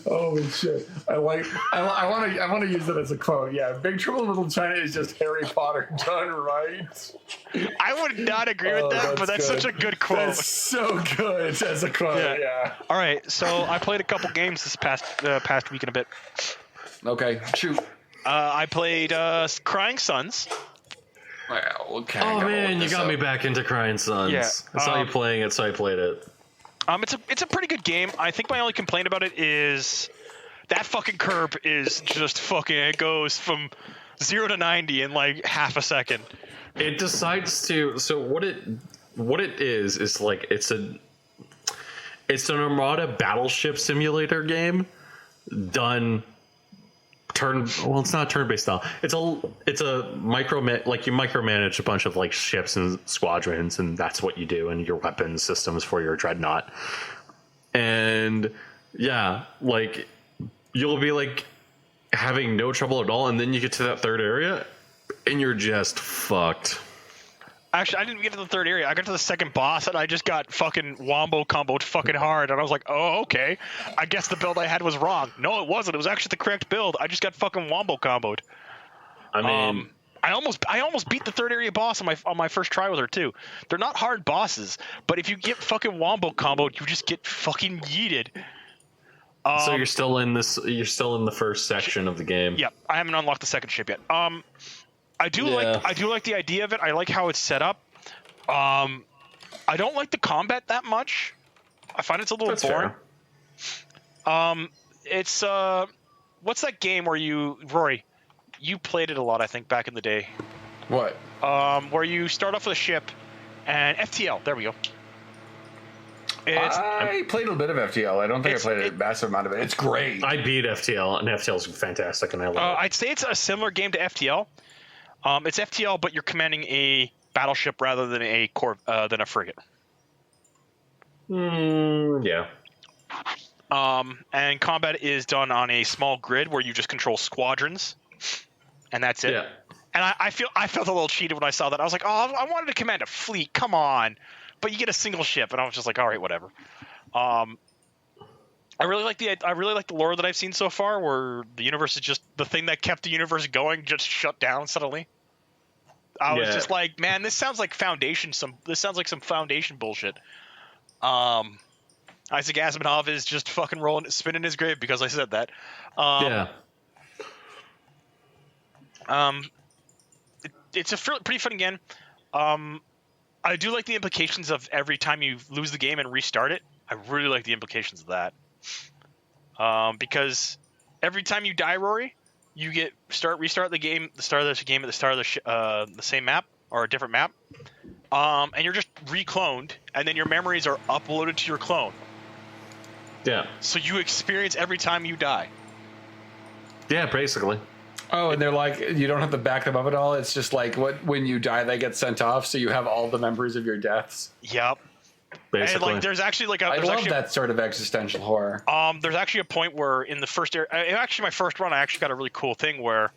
Holy shit! I want to use it as a quote. Yeah, Big Trouble in Little China is just Harry Potter done right. I would not agree with that, but that's good. such a good quote. That's so good as a quote. Yeah. All right, so I played a couple games this past week and a bit. Okay, shoot. I played Crying Sons. Well, okay. Oh man, you got me back into Crying Sons. Yeah, I saw you playing it, so I played it. It's a pretty good game. I think my only complaint about it is that fucking curb is just fucking. It goes from 0 to 90 in like half a second. It decides to. So what it is like it's an Armada battleship simulator game done. It's not turn-based style. It's a you micromanage a bunch of like ships and squadrons, and that's what you do, and your weapon systems for your dreadnought. And yeah, like you'll be like having no trouble at all, and then you get to that third area, and you're just fucked. Actually, I didn't get to the third area. I got to the second boss, and I just got fucking wombo comboed fucking hard. And I was like, oh, okay. I guess the build I had was wrong. No, it wasn't. It was actually the correct build. I just got fucking wombo comboed. I mean, I almost beat the third area boss on my first try with her too. They're not hard bosses, but if you get fucking wombo comboed, you just get fucking yeeted. so you're still in the first section of the game. Yeah, I haven't unlocked the second ship yet. I do like the idea of it. I like how it's set up. I don't like the combat that much. I find it's a little That's boring. fair. It's what's that game where Rory, you played it a lot, I think, back in the day. What? Where you start off with a ship and FTL. There we go. I played a bit of FTL. I don't think I played a massive amount of it. It's great. I beat FTL, and FTL's fantastic, and I love it. I'd say it's a similar game to FTL. It's FTL, but you're commanding a battleship rather than a frigate. Yeah. And combat is done on a small grid where you just control squadrons, and that's it. Yeah. And I felt a little cheated when I saw that. I was like, oh, I wanted to command a fleet. Come on, but you get a single ship, and I was just like, all right, whatever. I really like the lore that I've seen so far, where the universe is just the thing that kept the universe going just shut down suddenly. I was just like, man, this sounds like Foundation. This sounds like some Foundation bullshit. Isaac Asimov is just fucking spinning his grave because I said that. It's a pretty fun game. I do like the implications of every time you lose the game and restart it. I really like the implications of that. Because every time you die, Rory, you restart the game, the start of the game at the start of the same map or a different map, and you're just recloned, and then your memories are uploaded to your clone. Yeah. So you experience every time you die. Yeah, basically. Oh, and they're like, you don't have to back them up at all. It's just like when you die, they get sent off, so you have all the memories of your deaths. Yep. Basically. And like, there's actually like I love that sort of existential horror. There's actually a point where in the first area, actually my first run, I actually got a really cool thing where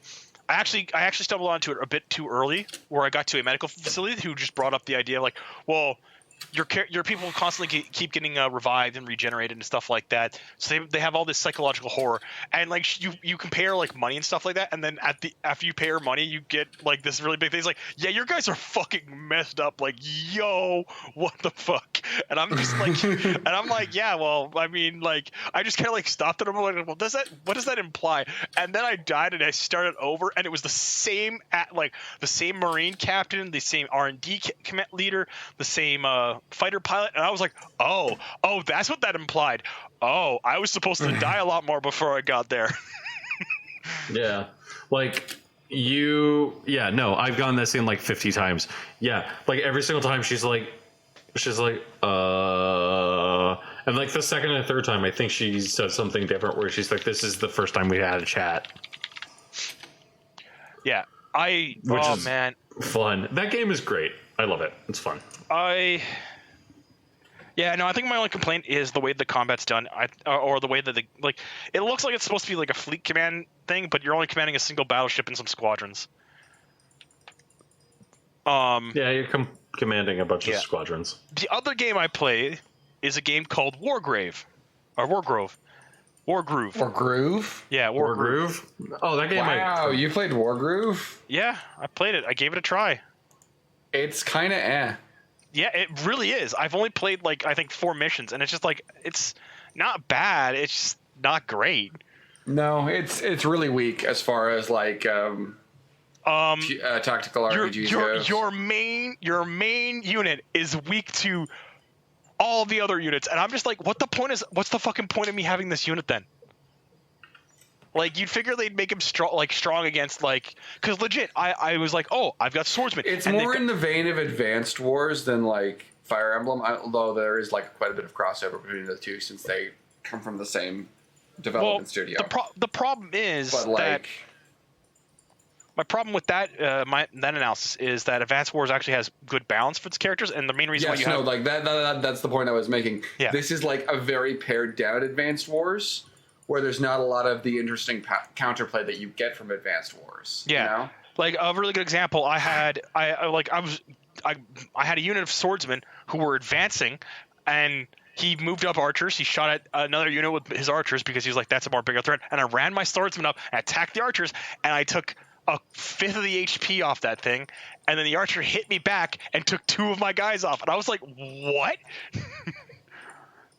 I actually stumbled onto it a bit too early, where I got to a medical facility who just brought up the idea of like, well, your people constantly keep getting revived and regenerated and stuff like that. So they have all this psychological horror, and like you compare like money and stuff like that, and then after you pay her money, you get like this really big thing. It's like, yeah, your guys are fucking messed up. Like, yo, what the fuck? And I'm just like, and I'm like, yeah, well, I mean, like, I just kind of like stopped it. I'm like, well, what does that imply? And then I died and I started over, and it was the same Marine captain, the same R&D leader, the same fighter pilot, and I was like, oh, that's what that implied. Oh, I was supposed to die a lot more before I got there. Yeah. Like I've gone that scene like 50 times. Yeah. Like every single time she's like, and like the second and third time, I think she said something different where she's like, this is the first time we had a chat. Yeah. Which is- man. Fun. That game is great. I love it. It's fun. Yeah, no, I think my only complaint is the way the combat's done, or the way that it looks like it's supposed to be like a fleet command thing, but you're only commanding a single battleship and some squadrons. Yeah, you're commanding a bunch of Yeah. squadrons. The other game I played is a game called Wargrove. Wargroove. Or Groove? Yeah, War Wargroove. Groove? Oh, that game Wow, you played War Groove? Yeah, I played it. I gave it a try. It's kind of Yeah, it really is. I've only played like I think 4 missions, and it's just like it's not bad. It's just not great. No, it's really weak as far as like tactical RPGs goes. Your main unit is weak to all the other units, and I'm just like, what's the fucking point of me having this unit then? Like, you'd figure they'd make him strong against, like, because legit, I was like, oh, I've got swordsmen. It's and more in the vein of Advanced Wars than like Fire Emblem, although there is like quite a bit of crossover between the two since they come from the same development studio. The problem is But like, my problem with that that analysis is that Advanced Wars actually has good balance for its characters, and the main reason why you have like that's the point I was making. Yeah. This is like a very pared down Advanced Wars, where there's not a lot of the interesting counterplay that you get from Advanced Wars. Yeah. You know? Like a really good example, I had a unit of swordsmen who were advancing, and he moved up archers. He shot at another unit with his archers because he was like, that's a more bigger threat. And I ran my swordsmen up and attacked the archers, and I took a fifth of the HP off that thing, and then the archer hit me back and took 2 of my guys off, and I was like, what?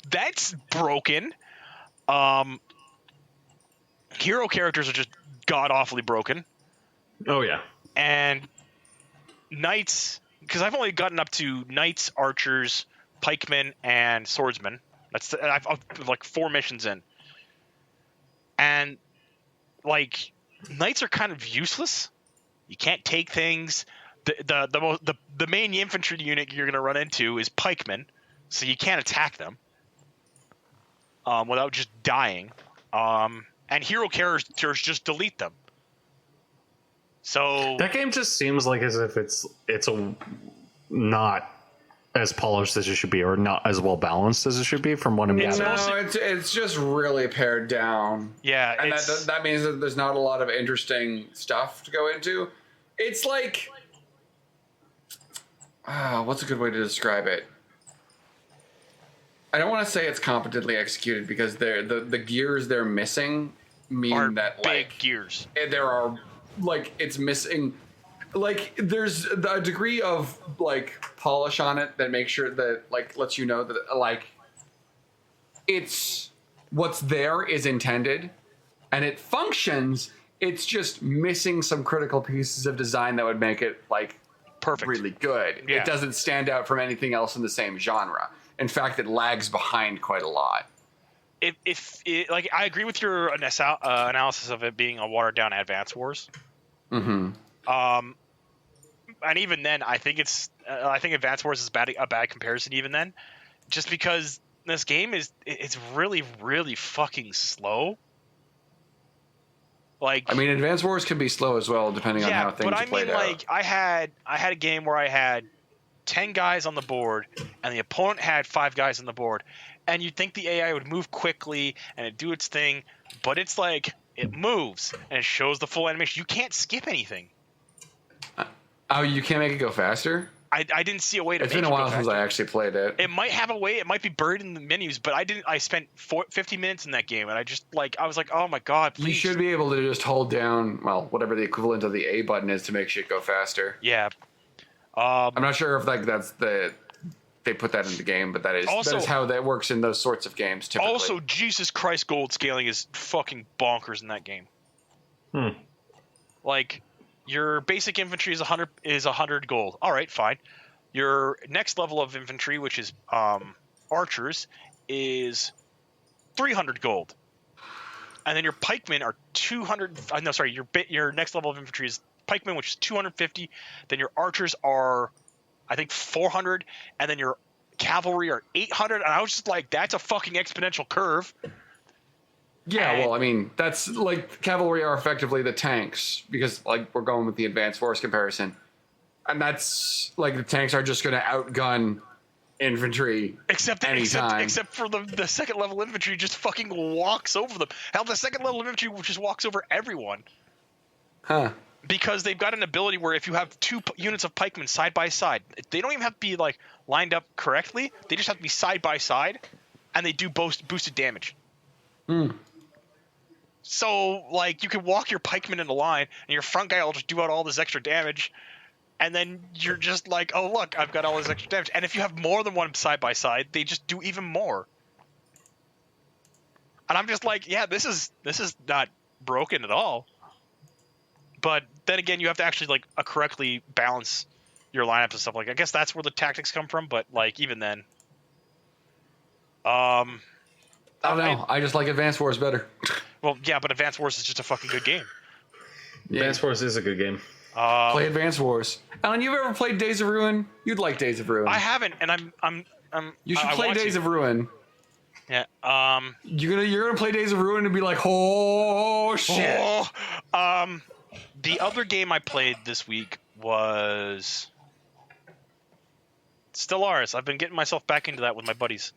That's broken. Hero characters are just god awfully broken. Oh, yeah. And knights, because I've only gotten up to knights, archers, pikemen, and swordsmen. I've like 4 missions in, and like knights are kind of useless. You can't take things. The main infantry unit you're gonna run into is pikemen, so you can't attack them without just dying. And hero characters just delete them. So That game just seems like as if it's not as polished as it should be, or not as well balanced as it should be from what I'm gathering. No, it's just really pared down. yeah, And it's, that means that there's not a lot of interesting stuff to go into. It's like, what's a good way to describe it? I don't want to say it's competently executed because the gears they're missing mean are that big like gears. there are like it's missing. Like there's a degree of like polish on it that makes sure that like lets you know that like it's what's there is intended and it functions. It's just missing some critical pieces of design that would make it like Perfect. really good. Yeah. It doesn't stand out from anything else in the same genre. In fact, it lags behind quite a lot. If like I agree with your analysis of it being a watered down Advance Wars. Mm-hmm. And even then, I think I think Advance Wars is a bad comparison. Even then, just because this game it's really really fucking slow. Like, I mean, Advance Wars can be slow as well, depending on how things but are I played mean, out. like I had a game where I had 10 guys on the board, and the opponent had 5 guys on the board, and you'd think the AI would move quickly and it'd do its thing, but it's like it moves and it shows the full animation. You can't skip anything. Oh, you can't make it go faster? I didn't see a way to It's make been a it go while since faster. I actually played it. It might have a way. It might be buried in the menus, but I didn't. I spent 50 minutes in that game, and I was like, oh my god, please. You should be able to just hold down, well, whatever the equivalent of the A button is to make shit go faster. Yeah. I'm not sure if like that's they put that in the game, but that is how that works in those sorts of games typically. Also, Jesus Christ, gold scaling is fucking bonkers in that game. Like, your basic infantry is 100 gold. All right, fine. Your next level of infantry, which is archers, is 300 gold. And then your pikemen are 200. No, sorry. Your next level of infantry is pikemen, which is 250. Then your archers are, I think, 400, and then your cavalry are 800. And I was just like, that's a fucking exponential curve. Yeah, And- well, I mean, that's like cavalry are effectively the tanks because like we're going with the advanced force comparison. And that's like the tanks are just going to outgun infantry Except anytime. except for the second level infantry just fucking walks over them. Hell, the second level infantry just walks over everyone. Huh. Because they've got an ability where if you have two units of pikemen side by side, they don't even have to be like lined up correctly. They just have to be side by side, and they do boosted damage. So like you can walk your pikemen in a line, and your front guy will just do out all this extra damage, and then you're just like, oh look, I've got all this extra damage. And if you have more than one side by side, they just do even more. And I'm just like, yeah, this is not broken at all. But then again, you have to actually like correctly balance your lineups and stuff. Like I guess that's where the tactics come from. But like even then, I don't know. I just like Advanced Wars better. well, yeah, but Advanced Wars is just a fucking good game. Advance Wars is a good game. Play Advanced Wars. Alan, you've ever played Days of Ruin? You'd like Days of Ruin. I haven't, and I'm You should play Days of Ruin. Yeah. You're gonna play Days of Ruin and be like, oh shit. The other game I played this week was Stellaris. I've been getting myself back into that with my buddies.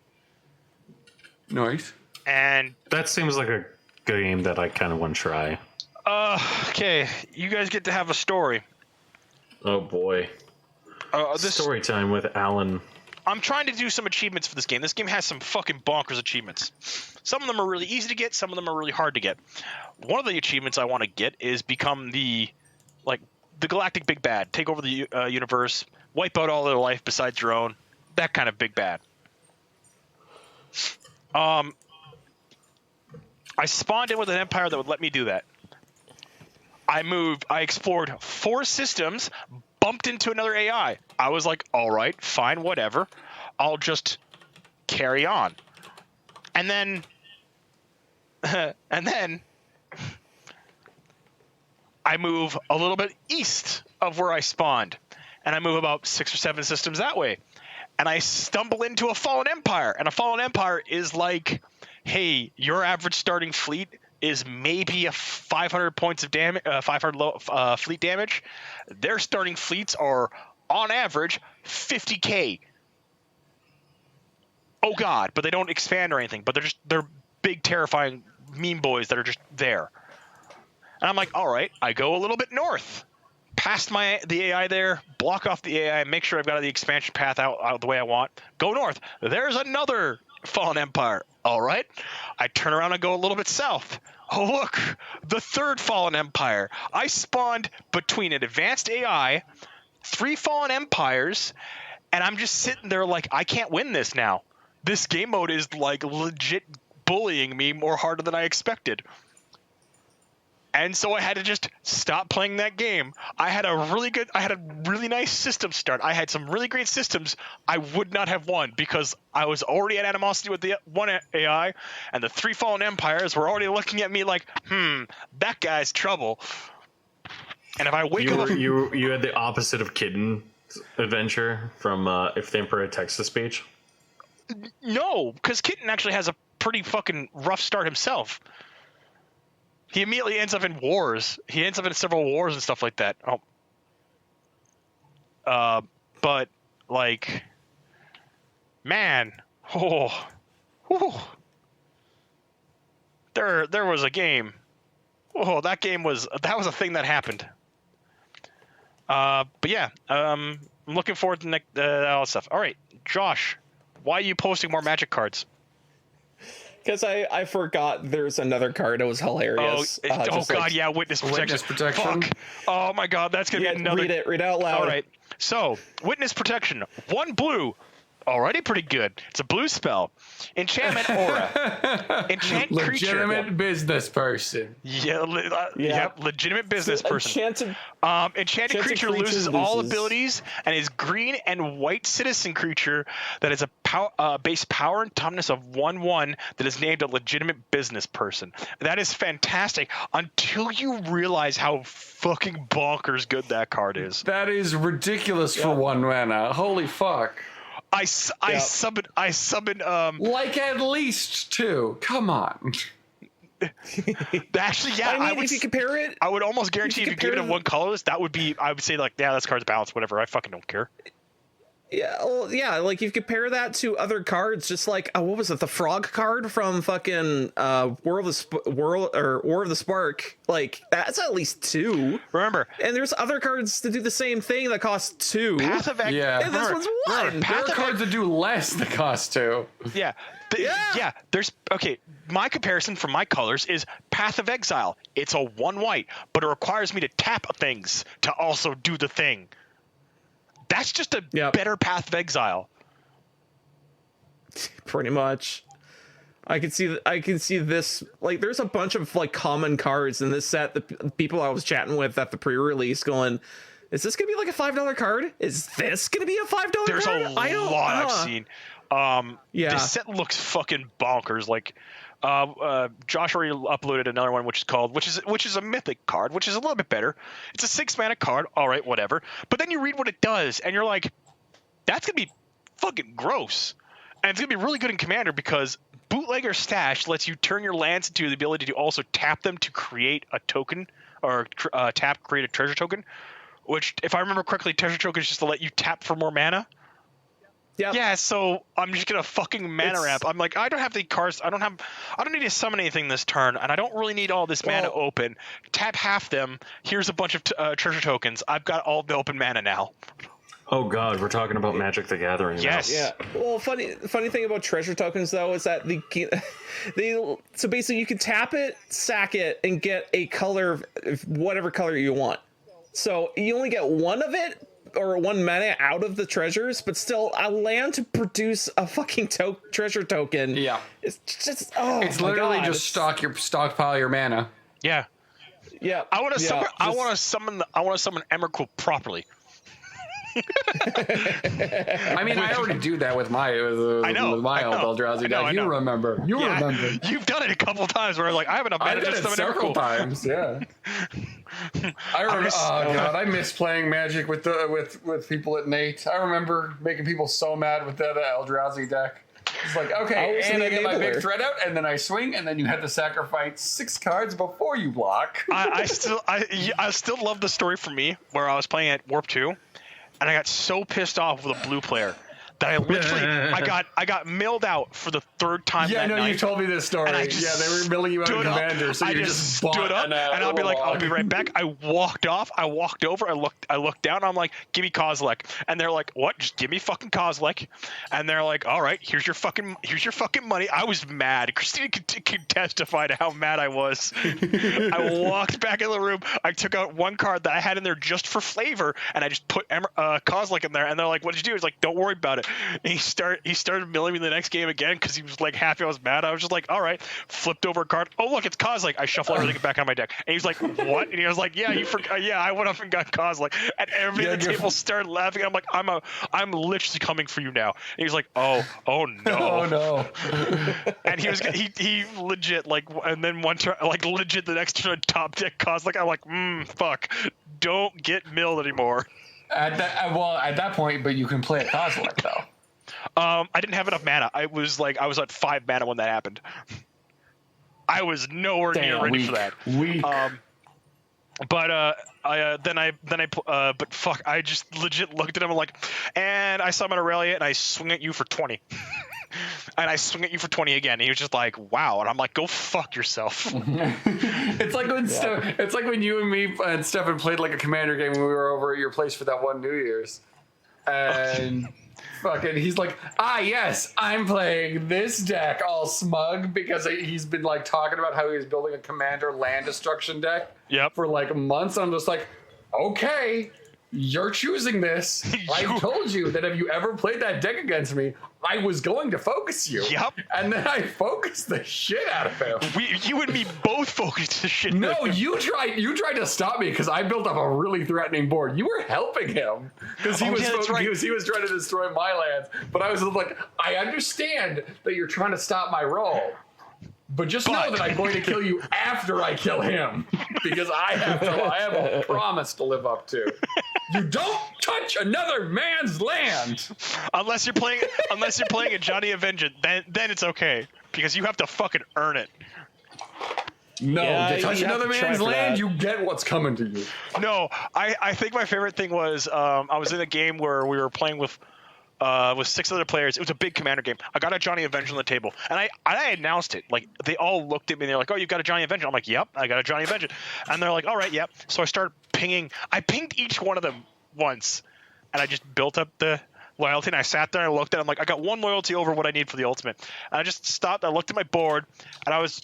Nice. And That seems like a game that I kind of want to try. okay, you guys get to have a story. Oh boy. This Story time with Allan. I'm trying to do some achievements for this game. This game has some fucking bonkers achievements. Some of them are really easy to get. Some of them are really hard to get. One of the achievements I want to get is become the galactic big bad. Take over the universe, wipe out all their life besides your own. That kind of big bad. I spawned in with an empire that would let me do that. I explored 4 systems, bumped into another AI. I was like, all right, fine, whatever. I'll just carry on. And then I move a little bit east of where I spawned. And I move about 6 or 7 systems that way. And I stumble into a fallen empire. And a fallen empire is like, hey, your average starting fleet is maybe a 500 points of damage, 500 fleet damage. Their starting fleets are, on average, 50k. Oh god, but they don't expand or anything. But they're big, terrifying meme boys that are just there. And I'm like, all right, I go a little bit north, past the AI there, block off the AI, make sure I've got the expansion path out the way I want. Go north. There's another fallen empire. All right. I turn around and go a little bit south. Oh, look, the third fallen empire. I spawned between an advanced AI, 3 fallen empires, and I'm just sitting there like, I can't win this now. This game mode is like legit bullying me more harder than I expected. And so I had to just stop playing that game. I had a really nice system start. I had some really great systems. I would not have won because I was already at animosity with the one AI, and the 3 fallen empires were already looking at me like, that guy's trouble. And if I wake up, You had the opposite of Kitten adventure from If the Emperor Attacks the Speech. no, because Kitten actually has a pretty fucking rough start himself. He immediately ends up in wars. He ends up in several wars and stuff like that. But like, man, there was a game. Oh, that was a thing that happened. But yeah, I'm looking forward to all that stuff. All right, Josh, why are you posting more Magic cards? Because I forgot there's another card. It was hilarious. Yeah, witness protection. Witness protection. Fuck. Oh my god, that's gonna be another. Read it out loud. All right. So, witness protection. 1 blue. Already pretty good. It's a blue spell. Enchantment aura. Enchant creature. Legitimate business person. Yep, legitimate business person. Enchanted creature loses all abilities and is green and white citizen creature that is a base power and toughness of 1/1 that is named a legitimate business person. That is fantastic until you realize how fucking bonkers good that card is. That is ridiculous for 1 mana. Holy fuck. I summon Like at least 2. Come on. Actually, yeah, I mean, if you compare it, I would almost guarantee if you give it a compare one colorless, that would be. I would say like, yeah, this card's balanced. Whatever. I fucking don't care. yeah, well, yeah, like if you compare that to other cards, just like what was it, the frog card from fucking War of the Spark, like that's at least 2. Remember, And there's other cards that do the same thing that cost 2. Path of Exile. Yeah. And this one's 1. There are cards that do less that cost 2. Yeah. Yeah. There's okay. My comparison for my colors is Path of Exile. It's a 1 white, but it requires me to tap things to also do the thing. That's just a better Path of Exile. Pretty much. I can see this, like there's a bunch of like common cards in this set. The people I was chatting with at the pre-release going, is this gonna be like a $5 card? Is this gonna be a $5 card? There's a lot I've seen. This set looks fucking bonkers. Like, Josh already uploaded another one, which is a mythic card, which is a little bit better. It's a 6 mana card. All right, whatever. But then you read what it does, and you're like, that's gonna be fucking gross. And it's gonna be really good in Commander because Bootlegger Stash lets you turn your lands into the ability to also tap them to create a token, or create a treasure token. Which, if I remember correctly, treasure token is just to let you tap for more mana. Yep. Yeah, so I'm just gonna fucking mana ramp. I'm like, I don't have the cards. I don't need to summon anything this turn, and I don't really need all this mana open. Tap half them. Here's a bunch of treasure tokens. I've got all the open mana now. Oh God, we're talking about Magic the Gathering. Yes. Yeah. Well, funny thing about treasure tokens though is that so basically you can tap it, sack it, and get a color, whatever color you want. So you only get one of it, or 1 mana out of the treasures, but still a land to produce a fucking treasure token. Yeah. It's just It's literally just stockpile your mana. Yeah. Yeah. I want to summon Emrakul properly. I mean, I already do that with my old Eldrazi deck. You remember? Remember? You've done it a couple times where like I have enough mana I've done to it summon several Emrakul. times. Yeah. I remember. Oh God, I miss playing Magic with people at Nate. I remember making people so mad with that Eldrazi deck. It's like, okay, and I get my big threat out, and then I swing, and then you have to sacrifice 6 cards before you block. I still love the story for me where I was playing at Warp 2, and I got so pissed off with a blue player that I literally I got milled out for the 3rd time. Yeah, that no, night. you told me this story. And Yeah, they were milling you out of Commander, so you just stood up, and I'll be like, I'll be right back. I walked off. I walked over. I looked down. I'm like, give me Kozilek, and they're like, what? Just give me fucking Kozilek, and they're like, all right, here's your fucking money. I was mad. Christina could testify to how mad I was. I walked back in the room. I took out one card that I had in there just for flavor, and I just put Kozilek in there, and they're like, what did you do? He's like, don't worry about it. And he started milling me the next game again because he was like happy I was mad. I was just like, all right, flipped over a card. Oh look, it's Kozilek. I shuffle everything back on my deck. And he's like, what? And he was like, yeah, you forgot. Yeah, I went up and got Kozilek. And everybody at the table started laughing. I'm like, I'm literally coming for you now. And he was like, oh no. Oh no. And he legit and then one turn legit the next turn top deck Kozilek. I'm like, fuck, don't get milled anymore. At that point, but you can play a Kozilek though. I didn't have enough mana. I was at 5 mana when that happened. I was nowhere near ready for that. Weak. But fuck, I just legit looked at him and like, and I summon Aurelia and I swing at you for 20. And I swing at you for 20 again. And he was just like, wow. And I'm like, go fuck yourself. It's like when it's like when you and me and Stefan played like a Commander game when we were over at your place for that one New Year's. And fucking he's like, yes, I'm playing this deck all smug because he's been like talking about how he was building a Commander land destruction deck for like months. I'm just like, okay, you're choosing this. I told you that if you ever played that deck against me, I was going to focus you. Yep. And then I focused the shit out of him. You and me both focused the shit. No, you tried to stop me because I built up a really threatening board. You were helping him because he was trying to destroy my lands. But I was like, I understand that you're trying to stop my roll. But just know that I'm going to kill you after I kill him because I have a promise to live up to. You don't touch another man's land unless you're playing a Johnny Avenger. Then it's okay because you have to fucking earn it. No, Yeah, you touch you have another to try man's for land, that. you get what's coming to you. No, I think my favorite thing was I was in a game where we were playing with 6 other players. It was a big commander game. I got a Johnny Avenger on the table, and I announced it. Like they all looked at me and they're like, "Oh, you got a Johnny Avenger?" I'm like, "Yep, I got a Johnny Avenger," and they're like, "All right, yep." So I started pinging. I pinged each one of them once, and I just built up the loyalty. And I sat there and I looked at it. I'm like, I got 1 loyalty over what I need for the ultimate. And I just stopped. I looked at my board, and I was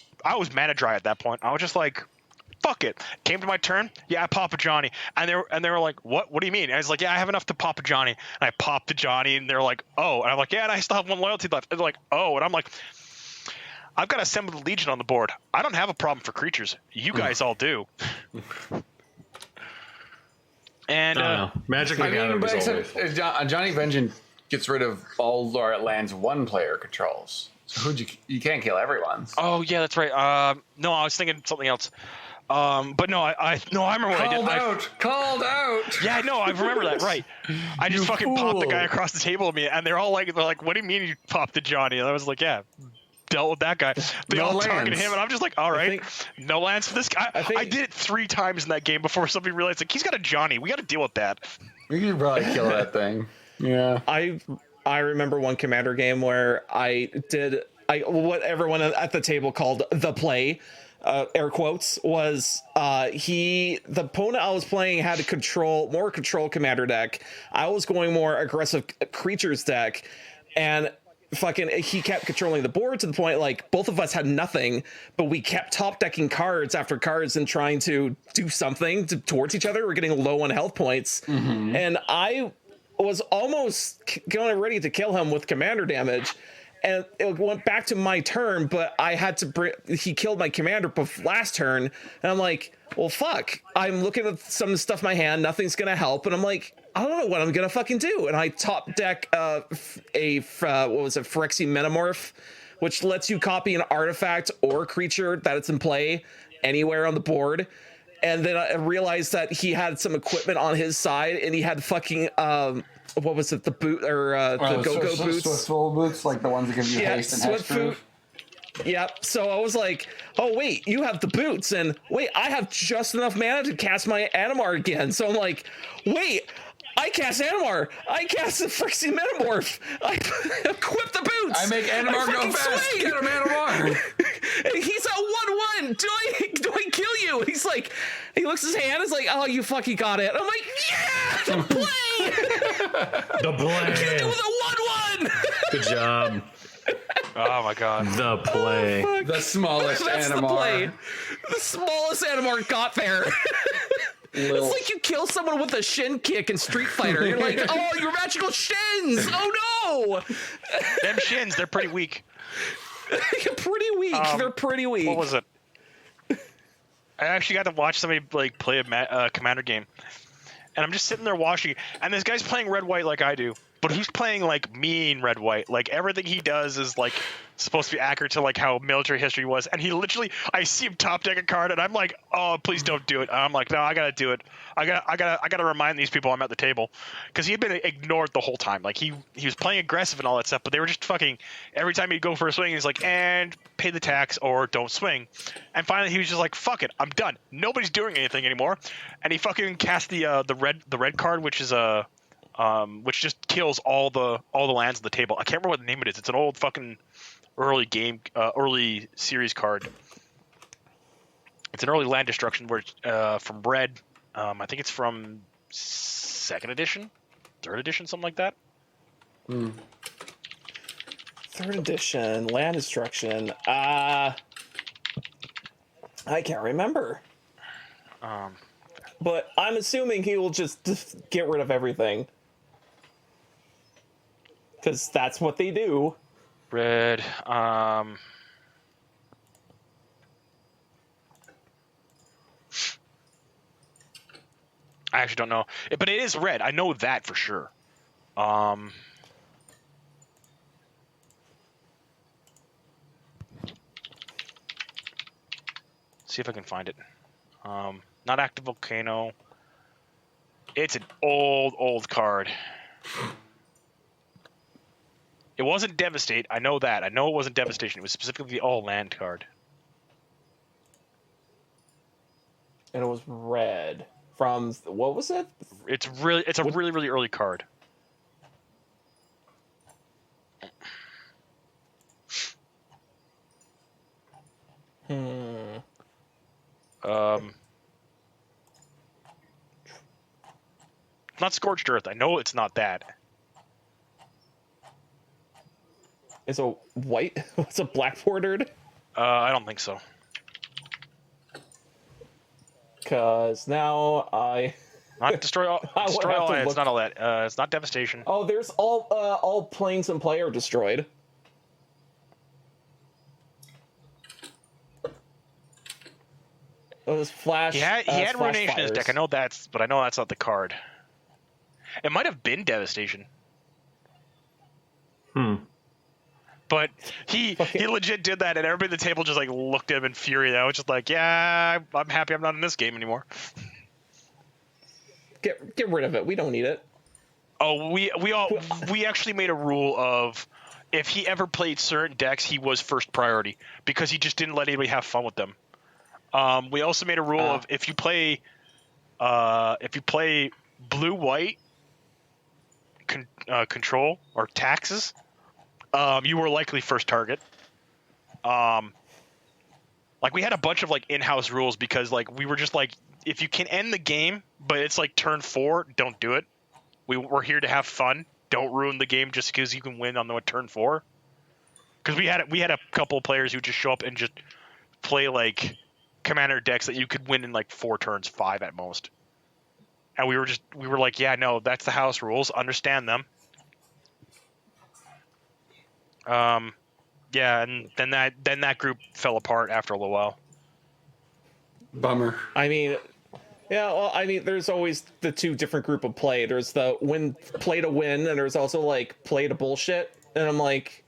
mana dry at that point. I was just like, fuck it. Came to my turn. Yeah, I pop a Johnny, and they were like, what? What do you mean? And I was like, yeah, I have enough to pop a Johnny. And I popped the Johnny, and they're like, oh. And I'm like, yeah, and I still have 1 loyalty left. And they're like, oh. And I'm like, I've got Assemble the Legion on the board. I don't have a problem for creatures. You guys all do. And I don't know. Magic the I mean, Gathering but is except always. Johnny Vengeance gets rid of all our lands one player controls. So you can't kill everyone. oh yeah, that's right. No, I was thinking something else. But no, I remember what I did. Called out. Yeah, no, I remember that. Right. I just fucking popped the fool. guy across the table at me, and they're like, what do you mean you popped the Johnny? And I was like, yeah, dealt with that guy. They No all targeted lands. him, and I'm just like, all right, think- no lands for this guy. I think- I did it 3 times in that game before somebody realized like he's got a Johnny. We got to deal with that. We could probably kill that thing. Yeah. I remember one commander game where what everyone at the table called the play, air quotes, was the opponent I was playing had a more control commander deck. I was going more aggressive creatures deck, and fucking he kept controlling the board to the point like both of us had nothing, but we kept top decking cards after cards and trying to do something towards each other. We're getting low on health points, and I was almost going ready to kill him with commander damage, and it went back to my turn, but I had to he killed my commander last turn, and I'm like, well, fuck. I'm looking at some of the stuff in my hand, nothing's gonna help, and I'm like, I don't know what I'm gonna fucking do. And I top deck what was it, Phyrexian Metamorph, which lets you copy an artifact or creature that it's in play anywhere on the board. And then I realized that he had some equipment on his side, and he had fucking what was it, the boot or the go-go boots? Swiftful boots, like the ones that give you haste and Swift hexproof. boot. Yep. So I was like, oh wait, you have the boots, and wait, I have just enough mana to cast my Animar again. So I'm like, wait, I cast Animar. I cast the Phyrexian Metamorph. I equip the boots. I make Animar go fucking fast. swing. Get him, Animar. And he's at 1/1. Do I kill you? And he's like, he looks at his hand. It's like, oh, you fucking got it. I'm like, yeah, the play. The Do play. with a 1/1. Good job. Oh my god. The play. The smallest That's Animar. the play. The smallest Animar got there. Little- It's like you kill someone with a shin kick in Street Fighter. You're like, oh, your magical shins. Oh no. Them shins, they're pretty weak. You're pretty weak. They're pretty weak. What was it? I actually got to watch somebody like play a commander game, and I'm just sitting there watching, and this guy's playing red white like I do, but he's playing like mean red white. Like everything he does is like supposed to be accurate to like how military history was, and he literally, I see him top deck a card, and I'm like, oh, please don't do it. And I'm like, no, I gotta do it. I gotta remind these people I'm at the table, because he had been ignored the whole time. Like he was playing aggressive and all that stuff, but they were just fucking. Every time he'd go for a swing, he's like, and pay the tax or don't swing. And finally, he was just like, fuck it, I'm done. Nobody's doing anything anymore, and he fucking cast the red card, which is a which just kills all the lands on the table. I can't remember what the name it is. It's an old fucking early series card. It's an early land destruction where from red. I think it's from 2nd edition, 3rd edition, something like that. 3rd edition land destruction. I can't remember. But I'm assuming he will just get rid of everything, because that's what they do. Red. I actually don't know, but it is red. I know that for sure. See if I can find it. Not active volcano. It's an old card. It wasn't devastate. I know that. I know it wasn't devastation. It was specifically the all land card. And it was red. From, what was it? It's a really, really early card. Not Scorched Earth. I know it's not that. It's a white, it's a black bordered? I don't think so. Because now Not destroy all. I would Destroy have all. to It's look- not all that. It's not devastation. Oh, there's all planes in play are destroyed. Oh, this flash. He had flash Ruination in his fires. deck. I know that's not the card. It might have been devastation. But he legit did that, and everybody at the table just like looked at him in fury. I was just like, yeah, I'm happy I'm not in this game anymore. Get rid of it. We don't need it. Oh, we actually made a rule of if he ever played certain decks, he was first priority because he just didn't let anybody have fun with them. We also made a rule of if you play blue white control or taxes, you were likely first target. Like we had a bunch of like in-house rules because like we were just like if you can end the game but it's like turn 4, don't do it. We're here to have fun. Don't ruin the game just because you can win on the turn 4. Because we had a couple of players who just show up and just play like commander decks that you could win in like 4 turns, 5 at most. And we were like, yeah, no, that's the house rules. Understand them. Yeah, and then that group fell apart after a little while. Bummer. I mean, yeah. Well, I mean, there's always the two different group of play. There's the play to win, and there's also like play to bullshit. And I'm like,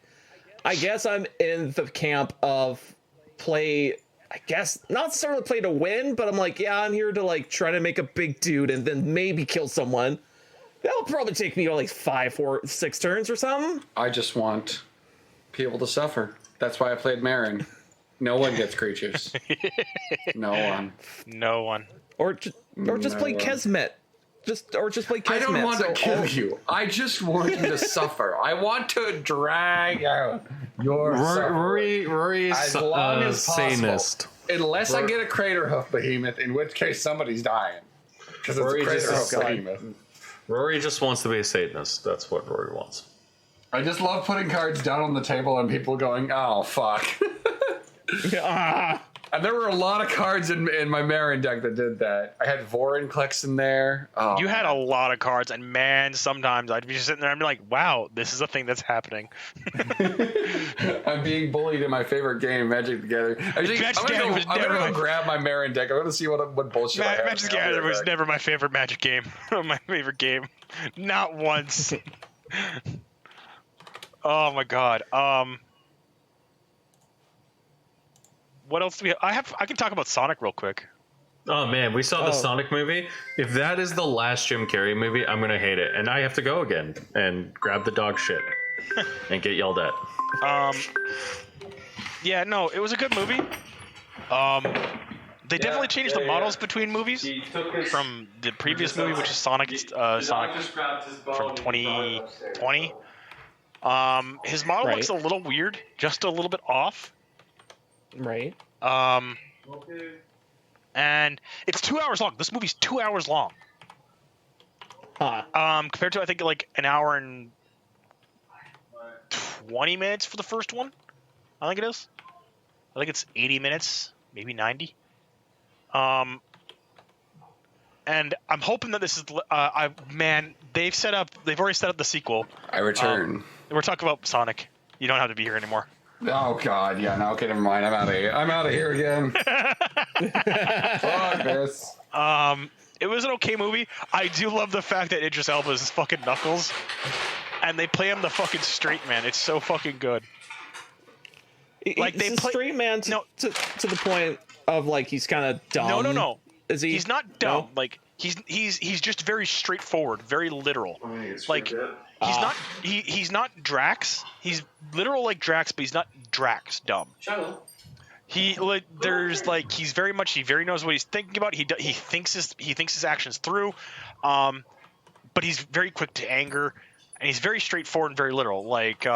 I guess I'm in the camp of play. I guess not necessarily play to win, but I'm like, yeah, I'm here to like try to make a big dude and then maybe kill someone. That'll probably take me like 5 or 6 turns or something. I just want people to suffer. That's why I played Marin. No one gets creatures. No one. No one. Or just play Kesmet. Just play Kesmet. I don't want to kill you. I just want you to suffer. I want to drag out your suffering. Rory is As long as possible. Satanist. Unless I get a crater hoof behemoth, in which case somebody's dying. Because it's Rory a crater just hoof is behemoth. Rory just wants to be a Satanist. That's what Rory wants. I just love putting cards down on the table and people going, oh, fuck. And there were a lot of cards in my Marin deck that did that. I had Vorinclex in there. Oh, You had a lot of cards, and man, sometimes I'd be just sitting there and be like, wow, this is a thing that's happening. I'm being bullied in my favorite game, Magic the Gathering. I'm gonna go grab my Marin deck. I'm gonna see what bullshit I have. Magic the Gathering was never my favorite Magic game. My favorite game. Not once. Oh my god. What else do we have? I can talk about Sonic real quick. Oh man, we saw the Sonic movie. If that is the last Jim Carrey movie, I'm gonna hate it, and I have to go again and grab the dog shit and get yelled at. Yeah, no, it was a good movie. They definitely changed the models between movies from the previous movie, which is Sonic from 2020. His model looks a little weird, just a little bit off. Right. And it's 2 hours long. This movie's 2 hours long. Huh. Compared to I think like an hour and 20 minutes for the first one. I think it is. I think it's 80 minutes, maybe 90. And I'm hoping that this is they've already set up the sequel. I return. We're talking about Sonic. You don't have to be here anymore. Oh god, yeah, no, okay, never mind. I'm out of here. I'm out of here again. Fuck this. It was an okay movie. I do love the fact that Idris Elba is fucking Knuckles, and they play him the fucking straight man. It's so fucking good. Like He's a straight man to the point of like he's kind of dumb. No. Is he? He's not dumb. No? Like he's just very straightforward, very literal. Like he's not Drax. He's literal like Drax, but he's not Drax dumb. He's very much, he very knows what he's thinking about. He thinks his actions through, but he's very quick to anger, and he's very straightforward and very literal. Like,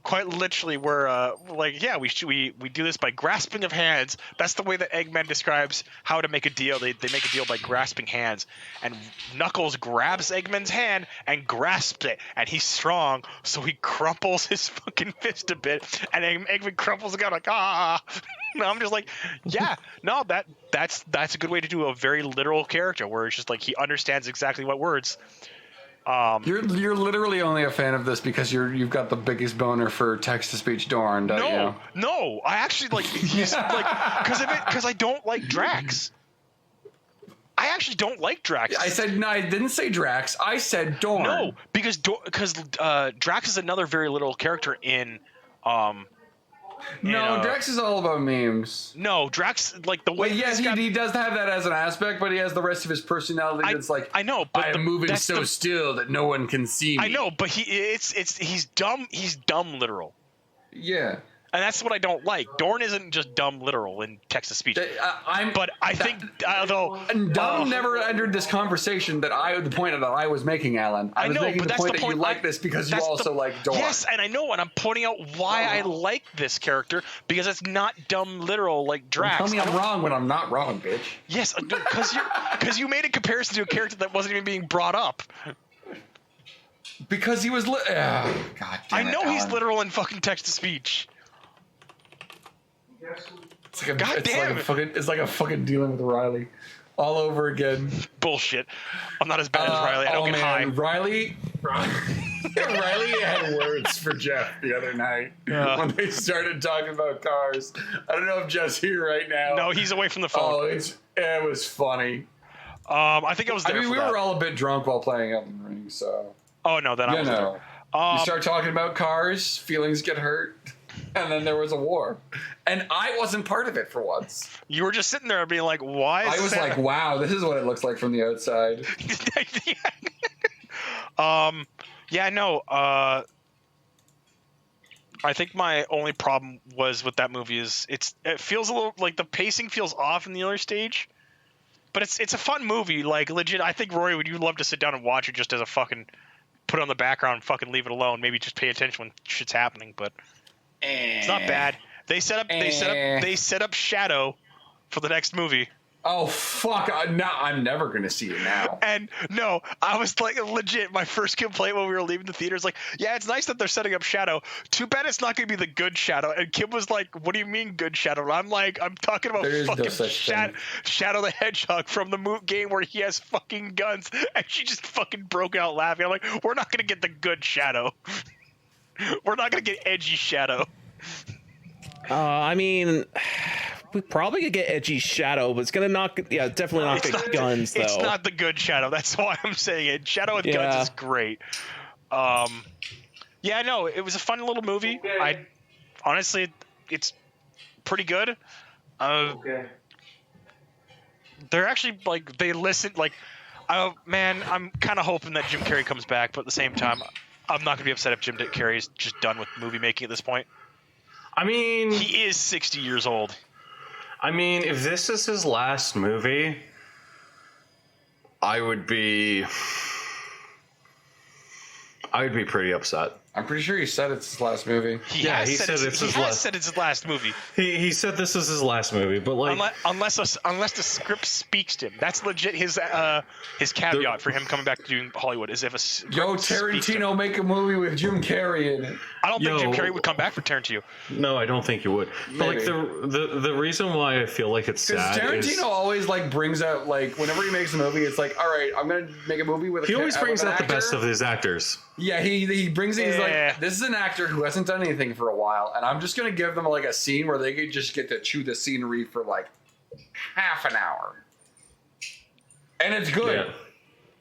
quite literally, we're we do this by grasping of hands. That's the way that Eggman describes how to make a deal. They make a deal by grasping hands, and Knuckles grabs Eggman's hand and grasps it, and he's strong, so he crumples his fucking fist a bit, and Eggman crumples again like ah. And I'm just like, yeah, no, that's a good way to do a very literal character where it's just like he understands exactly what words. You're literally only a fan of this because you've got the biggest boner for text-to-speech Dorn, don't you? No, I actually like he's like because I don't like Drax. I actually don't like Drax. I didn't say Drax. I said Dorn. No, because Drax is another very literal character in Drax is all about memes. No, Drax, like the way. Well, yes, he does have that as an aspect, but he has the rest of his personality that's like, I know, but I'm moving so still that no one can see me. I know, but he's dumb. He's dumb literal. Yeah. And that's what I don't like. Dorn isn't just dumb literal in text to speech. Dumb never entered this conversation the point that I was making, Alan. I was making the point that you like this because you also like Dorn. Yes, and I know, and I'm pointing out why I like this character because it's not dumb literal like Drax. Tell me I'm wrong when I'm not wrong, bitch. Yes, because you made a comparison to a character that wasn't even being brought up. Because he was God damn I know Alan. he's literal in fucking text to speech. It's like a fucking dealing with Riley all over again. Bullshit. I'm not as bad as Riley. I don't get high. Riley had words for Jeff the other night when they started talking about cars. I don't know if Jeff's here right now. No, he's away from the phone. It was funny. I think I was there. We were all a bit drunk while playing Elden Ring, so. Oh no, then I was there. You start talking about cars, feelings get hurt. And then there was a war. And I wasn't part of it for once. You were just sitting there being like, why is I was like, wow, this is what it looks like from the outside. I think my only problem was with that movie is it feels a little like the pacing feels off in the earlier stage. But it's a fun movie, like legit. I think Rory, would you love to sit down and watch it just as a fucking put it on the background and fucking leave it alone, maybe just pay attention when shit's happening, but it's not bad. They set up Shadow for the next movie. Oh fuck! I'm never gonna see it now. And no, I was like legit. My first complaint when we were leaving the theater is like, yeah, it's nice that they're setting up Shadow. Too bad it's not gonna be the good Shadow. And Kim was like, what do you mean good Shadow? And I'm like, I'm talking about fucking Shadow the Hedgehog from the game where he has fucking guns. And she just fucking broke out laughing. I'm like, we're not gonna get the good Shadow. We're not gonna get edgy Shadow. I mean, we probably could get edgy Shadow, but it's gonna definitely not get guns though. It's not the good Shadow. That's why I'm saying it. Shadow with guns is great. Yeah, no, it was a fun little movie. Honestly, it's pretty good. They're actually like they listen like, man, I'm kind of hoping that Jim Carrey comes back, but at the same time, I'm not gonna be upset if Jim Carrey is just done with movie making at this point. I mean, he is 60 years old. I mean, if this is his last movie, I would be pretty upset. I'm pretty sure he said it's his last movie. He said it's his last movie. He said this is his last movie, but like unless the script speaks to him, that's legit his caveat for him coming back to doing Hollywood is if a Tarantino make a movie with Jim Carrey in it. I don't think Jim Carrey would come back for Tarantino. No, I don't think you would. But like the reason why I feel like it's sad Tarantino always like brings out like whenever he makes a movie, it's like, all right, I'm gonna make a movie with. He always brings out the best of his actors. Yeah, he brings it. He's like, this is an actor who hasn't done anything for a while, and I'm just gonna give them like a scene where they could just get to chew the scenery for like half an hour, and it's good. Yeah.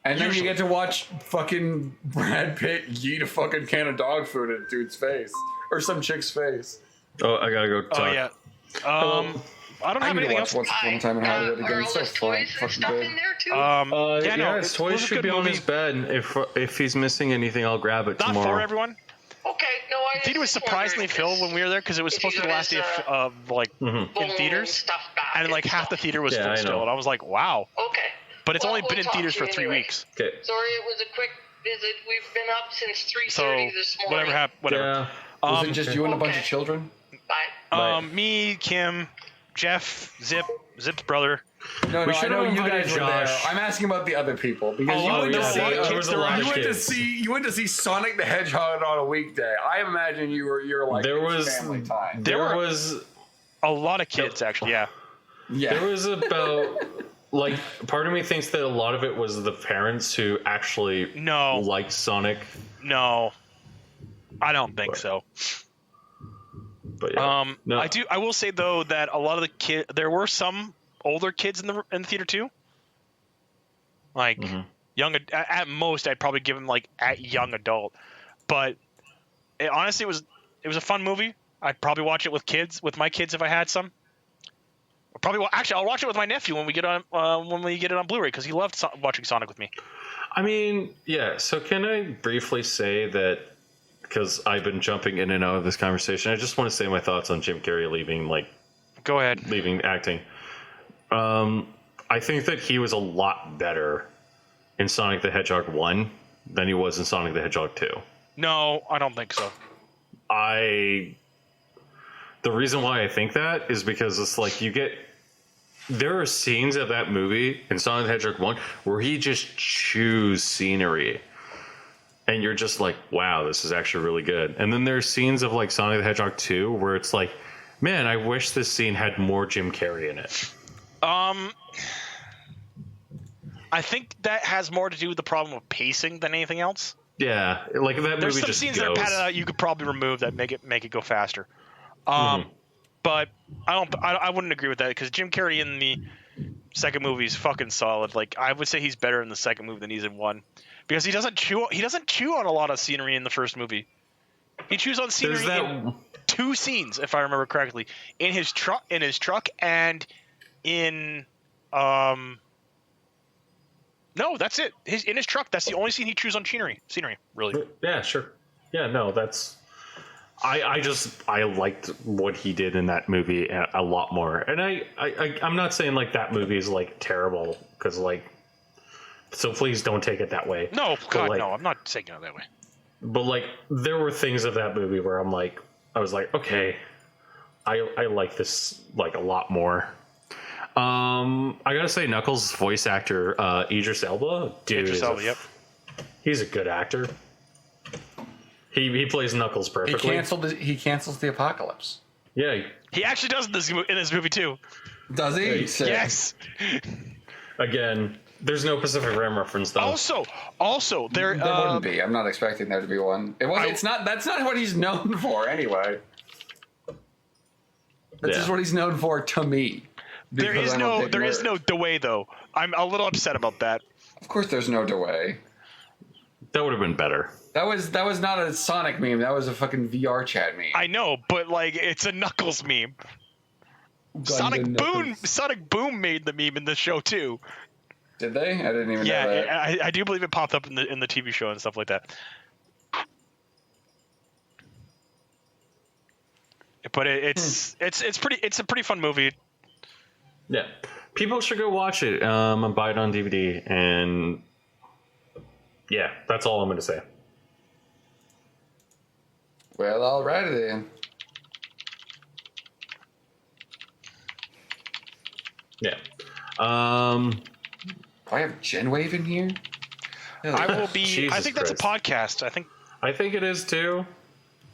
And then you get to watch fucking Brad Pitt yeet a fucking can of dog food in a dude's face or some chick's face. Oh, I gotta go talk. Oh yeah. I don't have anything else. Once Upon a Time in Hollywood again. Are all his toys and stuff in there too? His toys should be on his bed. If he's missing anything, I'll grab it tomorrow. Not for everyone. Okay, no, why theater was surprisingly filled when we were there because it was supposed to be the last day of like in theaters, stuff back and like half the theater was Yeah, full I still, know. and I was like, wow. Okay. But it's Well, only we'll been in talk theaters to for you 3 anyway. weeks. Okay. Sorry, it was a quick visit. We've been up since 3:30 So this morning. whatever happened, whatever. Yeah. Was it just you and a bunch Okay. of children? Bye. Me, Kim, Jeff, Zip's brother. No, We I should know have you invited guys were there. Josh. I'm asking about the other people because Oh, you yeah, went to there were a see lot of there kids. was a There were lot you of went to kids. see Sonic the Hedgehog on a weekday. I imagine you're like There it's was- family time. There There were- was A lot of kids, actually, yeah. Yeah. there was about like part of me thinks that a lot of it was the parents who actually No. liked Sonic. No. I don't think so. But yeah. No. I will say though that a lot of the there were some older kids in the theater too. Like young at most, I'd probably give them like at young adult. But honestly, it was a fun movie. I'd probably watch it with my kids if I had some. I'll watch it with my nephew when we get it on Blu-ray because he loved watching Sonic with me. I mean, yeah. So can I briefly say that because I've been jumping in and out of this conversation, I just want to say my thoughts on Jim Carrey Go ahead. leaving acting. I think that he was a lot better in Sonic the Hedgehog 1 than he was in Sonic the Hedgehog 2. No, I don't think so. The reason why I think that is because it's like there are scenes of that movie in Sonic the Hedgehog 1 where he just chews scenery. And you're just like, wow, this is actually really good. And then there's scenes of like Sonic the Hedgehog 2 where it's like, man, I wish this scene had more Jim Carrey in it. I think that has more to do with the problem of pacing than anything else. Yeah, like that There's movie some just scenes goes. that are padded out you could probably remove that make it go faster. But I wouldn't agree with that because Jim Carrey in the second movie is fucking solid. Like I would say he's better in the second movie than he's in one because he doesn't chew on a lot of scenery in the first movie. He chews on scenery in 2 scenes, if I remember correctly, in his truck and in no, that's it. In his truck, that's the only scene he chews on scenery, really. Yeah, sure. Yeah, no, that's. I liked what he did in that movie a lot more, and I'm not saying like that movie is like terrible because like, so please don't take it that way. No, God, like, no, I'm not taking it that way. But like, there were things of that movie where I was like, okay, I like this like a lot more. I gotta say, Knuckles' voice actor, Idris Elba, Yep. He's a good actor. He plays Knuckles perfectly. He cancels the apocalypse. Yeah. He actually does in this movie too. Does he? Hey, Yes. Again, there's no Pacific Rim reference though. Also, there wouldn't be. I'm not expecting there to be one. It's not. That's not what he's known for anyway. That's just what he's known for to me. there is no Dewey though. I'm a little upset about that. Of course, there's no Dewey. That would have been better. That was not a Sonic meme. That was a fucking VR chat meme. I know, but like it's a Knuckles meme. Sonic Boom made the meme in the show too. Did they? I didn't even know that. Yeah, I do believe it popped up in the TV show and stuff like that. But it's a pretty fun movie. Yeah, people should go watch it and buy it on DVD. And yeah, that's all I'm going to say. Well, alrighty then. Yeah. Do I have Genwave in here? I will be. Jesus I think that's a Christ. podcast. I think it is too.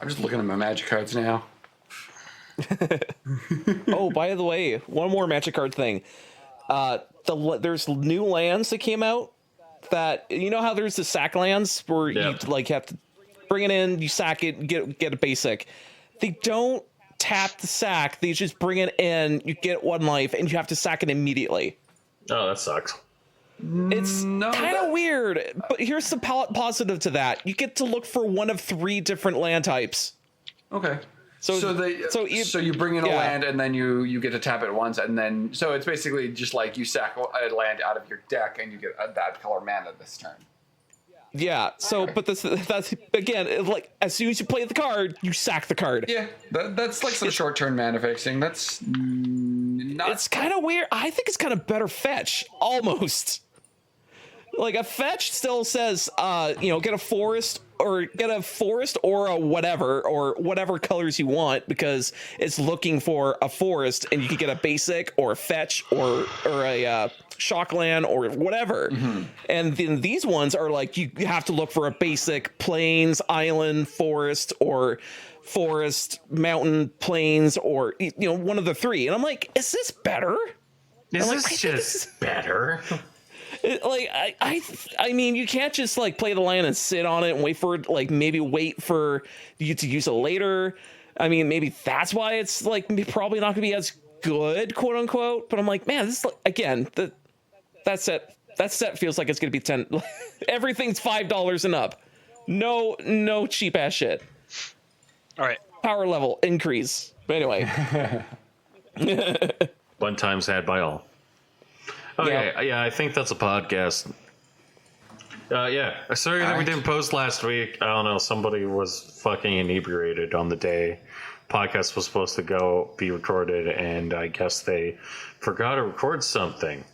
I'm just looking at my magic cards now. Oh, by the way, one more magic card thing. There's new lands that came out that, you know how there's the sack lands where you like have to bring it in, you sack it, get a basic. They don't tap the sack. They just bring it in, you get 1 life, and you have to sack it immediately. Oh, that sucks. It's kind of weird, but here's the positive to that. You get to look for one of 3 different land types. Okay. So you bring in a land and then you get to tap it once, and then so it's basically just like you sack a land out of your deck and you get that color mana this turn. Yeah. So, but that's again, like as soon as you play the card, you sack the card. Yeah, that's like some short-term mana fixing. That's not. It's kind of weird. I think it's kind of better fetch, almost. Like a fetch still says, get a forest or a whatever colors you want, because it's looking for a forest, and you could get a basic or a fetch or a shockland or whatever. Mm-hmm. And then these ones are like you have to look for a basic plains, island, forest, or forest, mountain, plains, or one of the three. And I'm like, is this better? Is this just better? Like I mean, you can't just like play the land and sit on it and wait for it, like maybe wait for you to use it later. I mean, maybe that's why it's like probably not gonna be as good, quote unquote. But I'm like, man, this is again that set feels like it's gonna be 10. Everything's $5 and up. No cheap ass shit. All right, power level increase. But anyway, One time's had by all. Okay, yeah, I think that's a podcast. Sorry that we didn't post last week. I don't know, somebody was fucking inebriated on the day podcast was supposed to be recorded, and I guess they forgot to record something.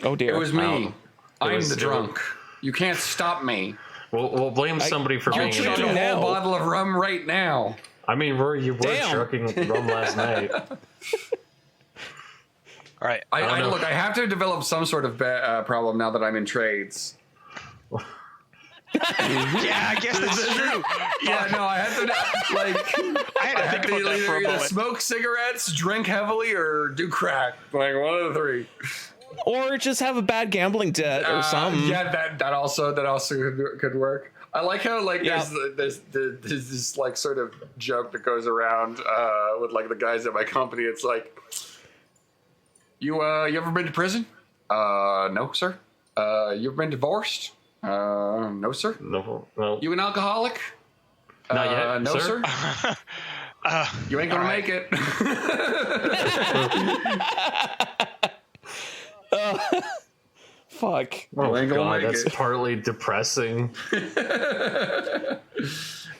Oh dear. It was me. I'm the drunk. You can't stop me. We'll blame somebody for being I'll drink a now. whole bottle of rum right now. I mean, Rory, you were drinking rum last night. all right. Look, I have to develop some sort of problem now that I'm in trades. Yeah, I guess that's true. Yeah, no, I have to I had to think about that for a either moment. smoke cigarettes, drink heavily, or do crack. Like one of the three. Or just have a bad gambling debt or something. Yeah, that also could work. I like how there's this like sort of joke that goes around with like the guys at my company. It's like, you ever been to prison? No, sir. You ever been divorced? No, sir. No. You an alcoholic? Not yet, no, sir. You ain't gonna make it. Fuck. Oh, ain't gonna God, make that's it. partly depressing.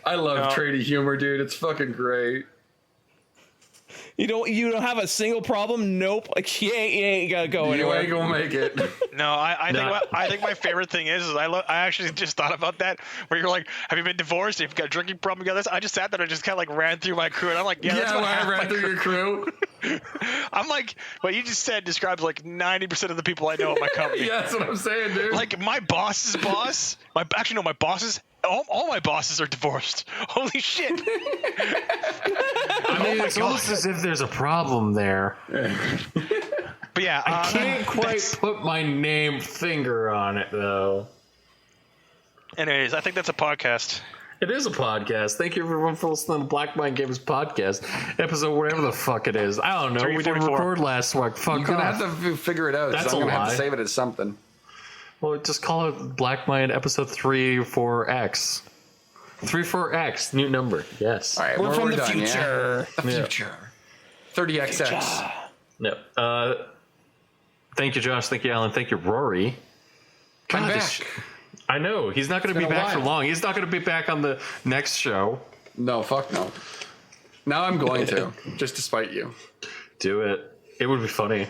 I love tradie humor, dude. It's fucking great. You don't have a single problem? Nope. Like you ain't gotta go You anywhere. ain't gonna make it. No, I think my favorite thing is I actually just thought about that, where you're like, have you been divorced? If you've got a drinking problem, you got this. I just sat there and just kind of like ran through my crew, and I'm like, yeah, that's what I ran through your crew. I'm like, what you just said describes like 90% of the people I know at my company. Yeah, that's what I'm saying, dude. Like my boss's boss, my bosses. All my bosses are divorced. Holy shit! I mean, it's almost as if there's a problem there. But yeah, I can't quite put my finger on it, though. Anyways, I think that's a podcast. It is a podcast. Thank you, everyone, for listening to Black Mind Games podcast episode, whatever the fuck it is. I don't know. We didn't 344. record last week. Fuck You're gonna off. have to figure it out. That's I'm a gonna have lie. to save it as something. Well, just call it Black Mind episode 34X. 34X, new number. Yes. All right, We're from the done, yeah? future. The future. 30XX. No. Thank you, Josh. Thank you, Alan. Thank you, Rory. I'm God, back. I know. He's not going to be been a back for while. long. He's not going to be back on the next show. No, fuck no. Now I'm going to, just to spite you. Do it. It would be funny.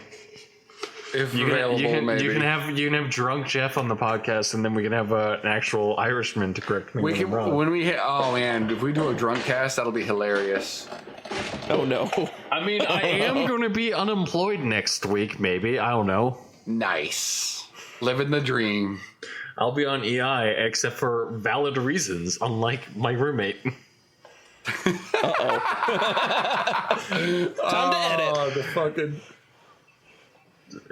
If You available, can maybe. you can have drunk Jeff on the podcast, and then we can have an actual Irishman to correct me we when can, I'm wrong. when we hit, oh man, if we do a drunk cast, that'll be hilarious. Oh no. I mean, I am going to be unemployed next week, maybe. I don't know. Nice. Living the dream. I'll be on EI, except for valid reasons, unlike my roommate. Time to edit. Oh, the fucking.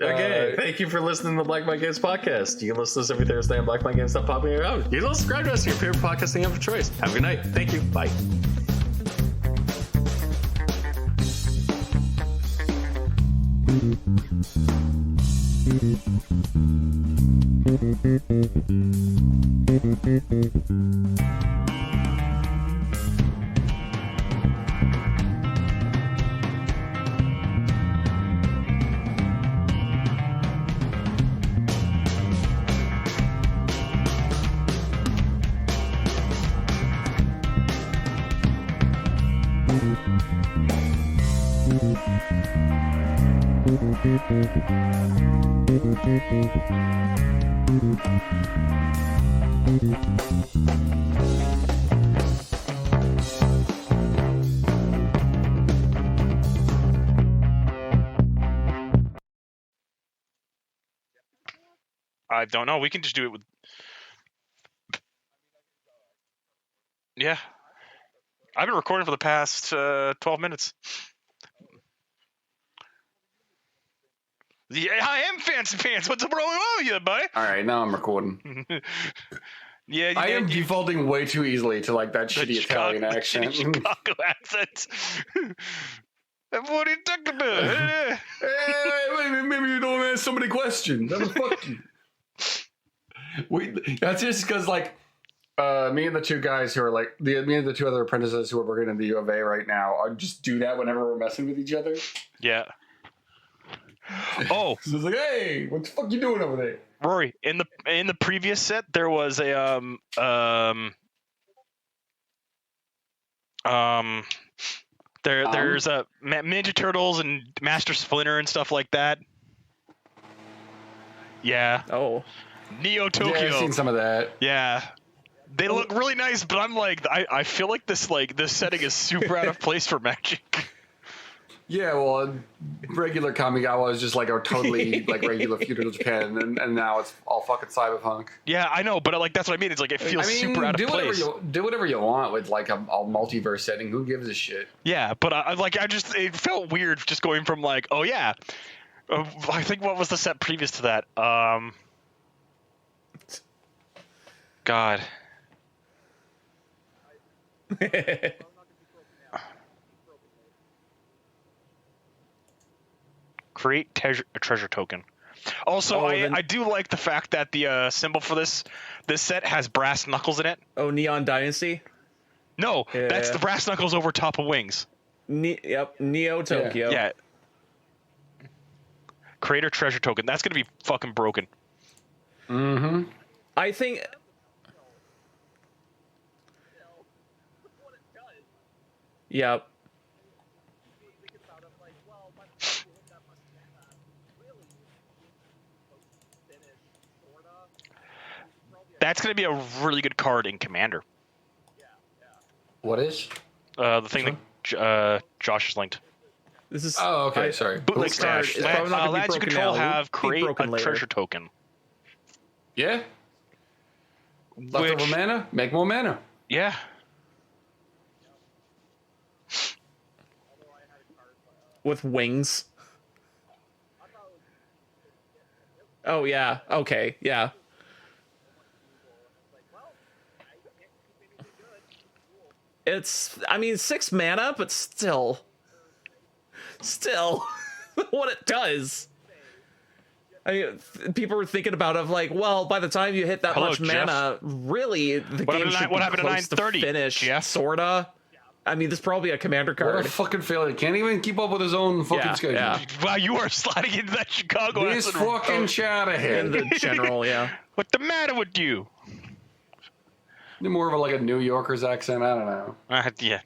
Okay, thank you for listening to the Black Mind Games podcast. You can listen to us every Thursday on blackmindgames.popping. You can subscribe to us to your favorite podcasting app of choice. Have a good night. Thank you. Bye. I don't know. We can just do it with. Yeah. I've been recording for the past 12 minutes. Yeah, I am fancy pants. What's wrong with you, buddy? All right, now I'm recording. Yeah, I am defaulting way too easily to like that shitty Italian accent. Chicago accent. What are you talking about? Hey, maybe you don't ask so many questions. Fuck you. That's just because like me and the two guys who are like me and the two other apprentices who are working in the U of A right now, I just do that whenever we're messing with each other. Yeah. Oh, So it's like, hey, what the fuck you doing over there? Rory, in the previous set there was a there's a Ninja Turtles and Master Splinter and stuff like that. Yeah. Oh. Neo Tokyo. Yeah, I've seen some of that. Yeah. They look really nice, but I'm like, I feel like this setting is super out of place for Magic. Yeah, well, regular Kamigawa is just like a totally like regular feudal Japan, and now it's all fucking cyberpunk. Yeah, I know, but like that's what I mean. It's like it feels super out of place. Do whatever you want with like a multiverse setting. Who gives a shit? Yeah, but it felt weird just going from like, oh yeah, I think what was the set previous to that? God. Create a treasure token. Also, I do like the fact that the symbol for this set has brass knuckles in it. Oh, Neon Dynasty? No, Yeah. that's the brass knuckles over top of wings. Yep, Neo Tokyo. Yeah. Create a treasure token. That's gonna be fucking broken. Mm-hmm. I think... Yep. That's going to be a really good card in Commander. What is? The thing that Josh has linked. This is... Oh, okay. Sorry. Bootleg card stash. is probably not gonna be Lands you broken control now. have It'll be create broken a later. treasure token. Yeah. Leftover mana. Make more mana. Yeah. With wings. Oh, yeah. Okay, yeah. It's, I mean, 6 mana, but still, what it does. I mean, people were thinking about it like, well, by the time you hit that much Jeff. mana, really, the game should be what happened to close to 9:30, finish, Jeff? sorta. I mean, this is probably a commander What card. a fucking failure. Can't even keep up with his own fucking Yeah, schedule. yeah. Wow, you are sliding into that Chicago This accent. fucking chat In ahead. the general, yeah. What's the matter with you? More of like a New Yorker's accent. I don't know. Yeah.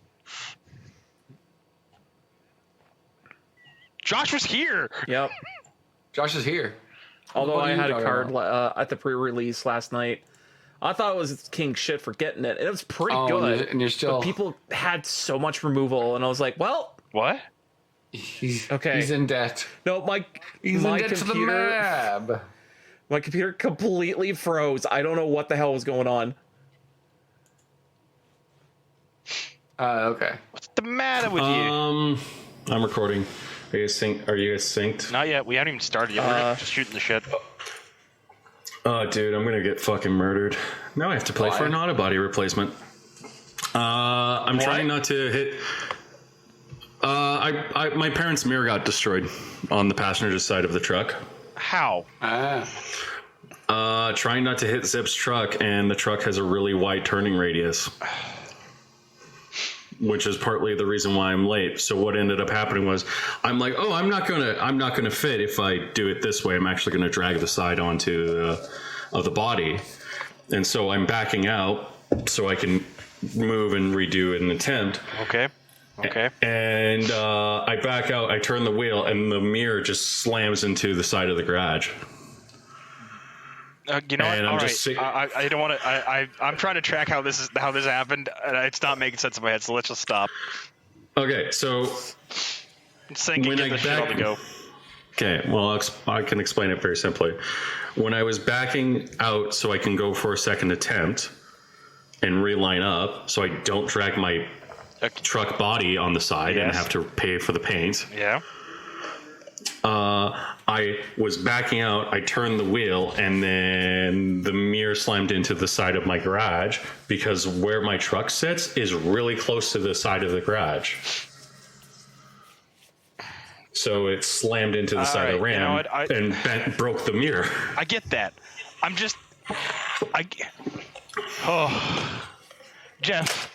Josh was here. Yep. Josh is here. Although What are I you had a talking card about? at the pre-release last night. I thought it was king shit for getting it. And it was pretty Oh, good. and you're still. But people had so much removal, and I was like, well, What? He's, Okay. He's in debt. no, my He's my in debt to the computer, mab. my computer completely froze. I don't know what the hell was going on. Okay. What's the matter with you? I'm recording. Are you guys synced? Not yet. We haven't even started yet. We're just shooting the shit. Oh, dude, I'm gonna get fucking murdered. Now I have to play Why? for an auto body replacement. I'm trying not to hit. My parents' mirror got destroyed on the passenger side of the truck. How? Trying not to hit Zip's truck, and the truck has a really wide turning radius, which is partly the reason why I'm late. So what ended up happening was, I'm like, oh, I'm not gonna fit if I do it this way. I'm actually gonna drag the side onto of the body, and so I'm backing out so I can move and redo an attempt. Okay. And I back out, I turn the wheel, and the mirror just slams into the side of the garage. You know what? And I'm All just right. I don't want to. I'm trying to track how this happened, and it's not making sense in my head. So let's just stop. Okay, so Saying you When get I this shit on the back- go. okay, well I can explain it very simply. When I was backing out so I can go for a second attempt and reline up, so I don't drag my Okay. truck body on the side and Yes. have to pay for the paint. Yeah. I was backing out, I turned the wheel, and then the mirror slammed into the side of my garage because where my truck sits is really close to the side of the garage. So it slammed into the side of the right, you ram know what, and broke the mirror. I get that. I'm just. Oh. Jeff.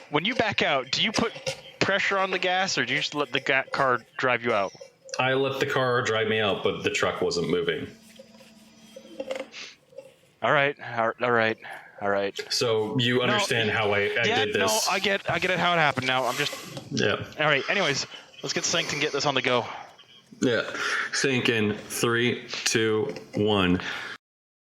When you back out, do you put pressure on the gas, or do you just let the car drive you out? I let the car drive me out, but the truck wasn't moving. All right. All right. So you understand how I Yeah, did this? no, I get it how it happened now. I'm just. Yeah. All right. Anyways, let's get synced and get this on the go. Yeah. Sync in 3, 2, 1.